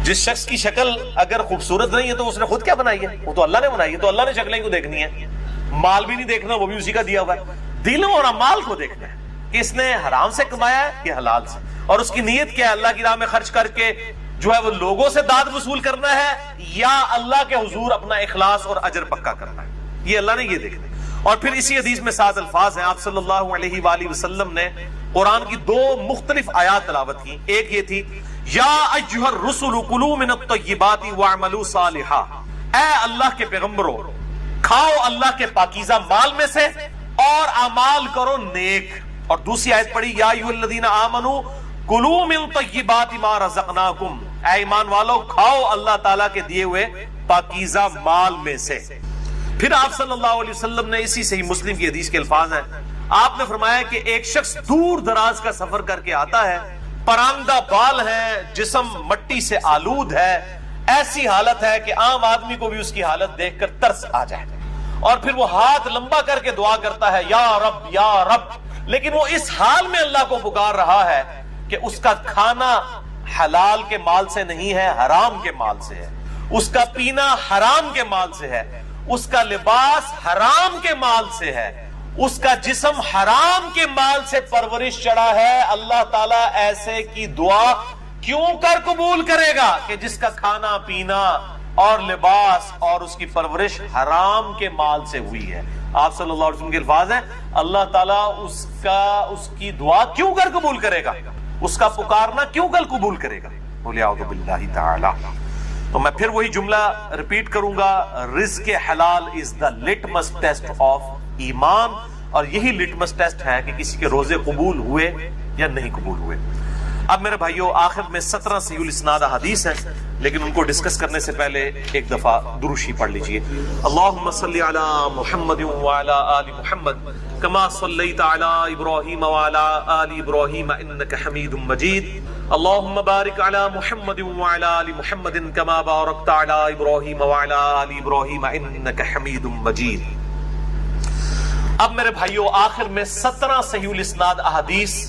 جس شخص کی شکل اگر خوبصورت نہیں ہے تو اس نے خود کیا بنائی ہے؟ وہ تو اللہ نے بنائی ہے، تو اللہ نے شکلیں کیوں دیکھنی ہے؟ مال بھی نہیں دیکھنا، وہ بھی اسی کا دیا ہوا ہے. دلوں اور اعمال کو دیکھنا ہے کہ اس نے حرام سے کمایا ہے کہ حلال سے، اور اس کی نیت کیا ہے؟ اللہ کی راہ میں خرچ کر کے جو ہے وہ لوگوں سے داد وصول کرنا ہے یا اللہ کے حضور اپنا اخلاص اور اجر پکا کرنا ہے. یہ اللہ نے یہ دیکھنا ہے. اور پھر اسی حدیث میں 7 الفاظ ہیں. آپ صلی اللہ علیہ وآلہ وسلم نے قرآن کی 2 مختلف آیات تلاوت کی. ایک یہ تھی یا ایھا الرسل کلوا من الطیبات واعملوا صالحا، اے اللہ کے پیغمبروں کھاؤ اللہ کے پاکیزہ مال میں سے اور اعمال کرو نیک. اور دوسری آیت پڑھی یا ایھا الذین آمنوا کلوا من طیبات ما رزقناکم، اے ایمان والو کھاؤ اللہ تعالیٰ کے دیے ہوئے پاکیزہ مال میں سے. پھر آپ صلی اللہ علیہ وسلم نے اسی صحیح مسلم کی حدیث کے الفاظ ہیں، آپ نے فرمایا کہ ایک شخص دور دراز کا سفر کر کے آتا ہے، پراندہ بال ہے، جسم مٹی سے آلود ہے، ایسی حالت ہے کہ عام آدمی کو بھی اس کی حالت دیکھ کر ترس آ جائے، اور پھر وہ ہاتھ لمبا کر کے دعا کرتا ہے یا رب یا رب. لیکن وہ اس حال میں اللہ کو پکار رہا ہے کہ اس کا کھانا حلال کے مال سے نہیں ہے، حرام کے مال سے ہے، اس کا پینا حرام کے مال سے ہے، اس کا لباس حرام کے مال سے ہے، اس کا جسم حرام کے مال سے پرورش چڑھا ہے. اللہ تعالیٰ ایسے کی دعا کیوں کر قبول کرے گا کہ جس کا کھانا پینا اور لباس اور اس کی پرورش حرام کے مال سے ہوئی ہے. آپ صلی اللہ علیہ وسلم کے الفاظ ہیں اللہ تعالیٰ اس کی دعا کیوں کر قبول کرے گا، اس کا پکارنا کیوں کر قبول کرے گا. بولے اعوذ باللہ تعالی. تو میں پھر وہی جملہ ریپیٹ کروں گا، رزق حلال از دا لٹمس ٹیسٹ آف ایمان. اور یہی لٹمس ٹیسٹ ہے کہ کسی کے روزے قبول ہوئے یا نہیں قبول ہوئے. اب میرے بھائیوں آخر میں 17 صحیح الاسناد حدیث ہیں، لیکن ان کو ڈسکس کرنے سے پہلے ایک دفعہ دروشی پڑھ لیجئے. اللہم صلی علی محمد وعلی آل محمد کما صلیت علی ابراہیم وعلی آل ابراہیم انک حمید مجید. اللہم بارک علی محمد وعلی آل محمد کما بارکت علی ابراہیم وعلی آل ابراہیم انک حمید مجید. اب میرے بھائیوں آخر میں 17 صحیح الاسناد احادیث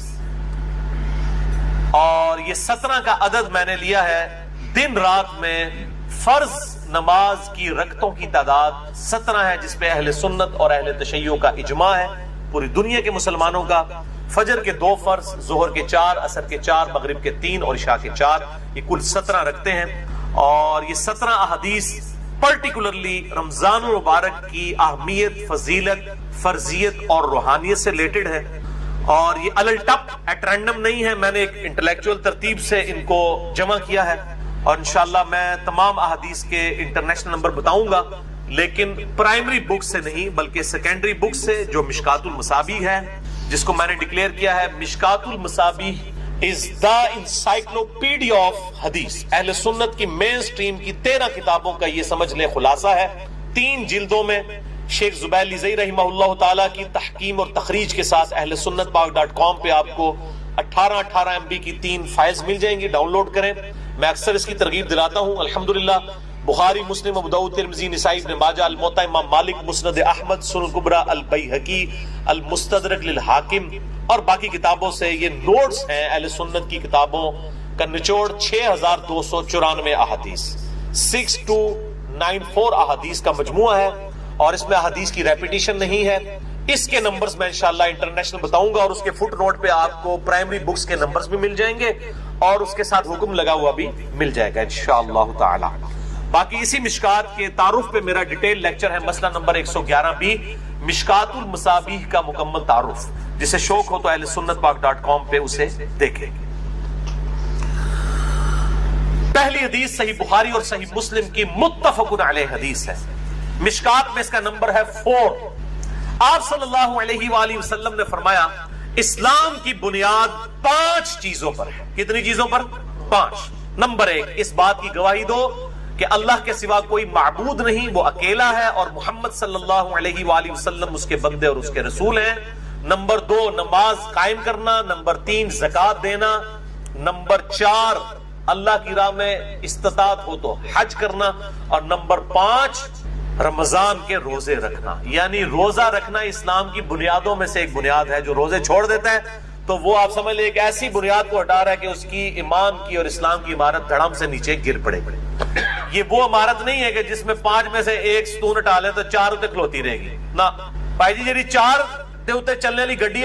اور یہ 17 کا عدد میں نے لیا ہے دن رات میں فرض نماز کی رکعتوں کی تعداد 17 ہے، جس پہ اہل سنت اور اہل تشیع کا اجماع ہے، پوری دنیا کے مسلمانوں کا۔ فجر کے 2 فرض، ظہر کے 4، عصر کے 4، مغرب کے 3 اور عشاء کے 4، یہ کل 17 رکھتے ہیں۔ اور یہ 17 احادیث پرٹیکولرلی رمضان المبارک کی اہمیت، فضیلت، فرضیت اور روحانیت سے ریلیٹڈ ہے، اور یہ الٹپ ایٹ رینڈم نہیں ہے، میں نے ایک انٹلیکچوئل ترتیب سے ان کو جمع کیا ہے، اور انشاءاللہ میں تمام احادیث کے انٹرنیشنل نمبر بتاؤں گا، لیکن پرائمری بک سے نہیں بلکہ سیکنڈری بک سے، جو مشکات المصابیح ہے، جس کو میں نے ڈکلیئر کیا ہے مشکات المصابیح از دا انسائکلوپیڈیا آف حدیث۔ اہل سنت کی مین سٹریم کی 13 کتابوں کا یہ سمجھ لیں خلاصہ ہے، 3 جلدوں میں، شیخ زبیر لیزئی رحمہ اللہ تعالیٰ کی تحکیم اور تخریج کے ساتھ اہل سنت پاک.com پہ آپ کو 18 MB کی 3 فائلز مل جائیں گی، ڈاؤن لوڈ کریں۔ میں اکثر اس کی ترغیب دلاتا ہوں، الحمدللہ بخاری، مسلم، ابو داؤد، ترمذی، نسائی، ابن ماجہ، الموطا امام مالک، مسند احمد، سنن الکبریٰ، البیہقی، المستدرک للحاکم اور باقی کتابوں سے یہ نوٹس ہیں۔ اہل سنت کی کتابوں کا نچوڑ 6294 احادیث، 6294 احادیث کا مجموعہ ہے، اور اس میں احادیث کی ریپیٹیشن نہیں ہے۔ اس کے نمبرز میں انشاءاللہ انٹرنیشنل بتاؤں گا، اور اس کے فٹ نوٹ پہ آپ کو پرائمری بکس کے نمبرز بھی مل جائیں گے، اور اس کے ساتھ حکم لگا ہوا بھی مل جائے گا انشاءاللہ تعالی۔ باقی اسی مشکات کے تعارف پہ میرا ڈیٹیل لیکچر ہے، مسئلہ نمبر 111B، مشکات المصابیح کا مکمل تعارف، جسے شوق ہو تو اہل سنت پاک.com پہ اسے دیکھیں۔ پہلی حدیث صحیح بخاری اور صحیح مسلم کی متفق علیہ حدیث ہے، مشکات میں اس کا نمبر ہے 4۔ آپ صلی اللہ علیہ وآلہ وسلم نے فرمایا اسلام کی بنیاد 5 چیزوں پر ہے۔ کتنی چیزوں پر؟ 5۔ نمبر 1، اس بات کی گواہی دو کہ اللہ کے سوا کوئی معبود نہیں، وہ اکیلا ہے، اور محمد صلی اللہ علیہ وآلہ وسلم اس کے بندے اور اس کے رسول ہیں۔ نمبر 2، نماز قائم کرنا۔ نمبر 3، زکوٰۃ دینا۔ نمبر 4، اللہ کی راہ میں استطاعت ہو تو حج کرنا۔ اور نمبر 5، رمضان کے روزے رکھنا۔ یعنی روزہ رکھنا اسلام کی بنیادوں میں سے ایک بنیاد ہے۔ جو روزے چھوڑ دیتا ہے تو وہ آپ سمجھ لیں ایک ایسی بنیاد کو ہٹا رہا ہے کہ اس کی ایمان کی اور اسلام کی عمارت دھڑام سے نیچے گر پڑے۔ یہ وہ عمارت نہیں ہے کہ جس میں 5 میں سے ایک ستون ہٹا لے تو 4 تے کھلوتی رہے گی، نہ بھائی جی، جی 4 تے چلنے والی گڈی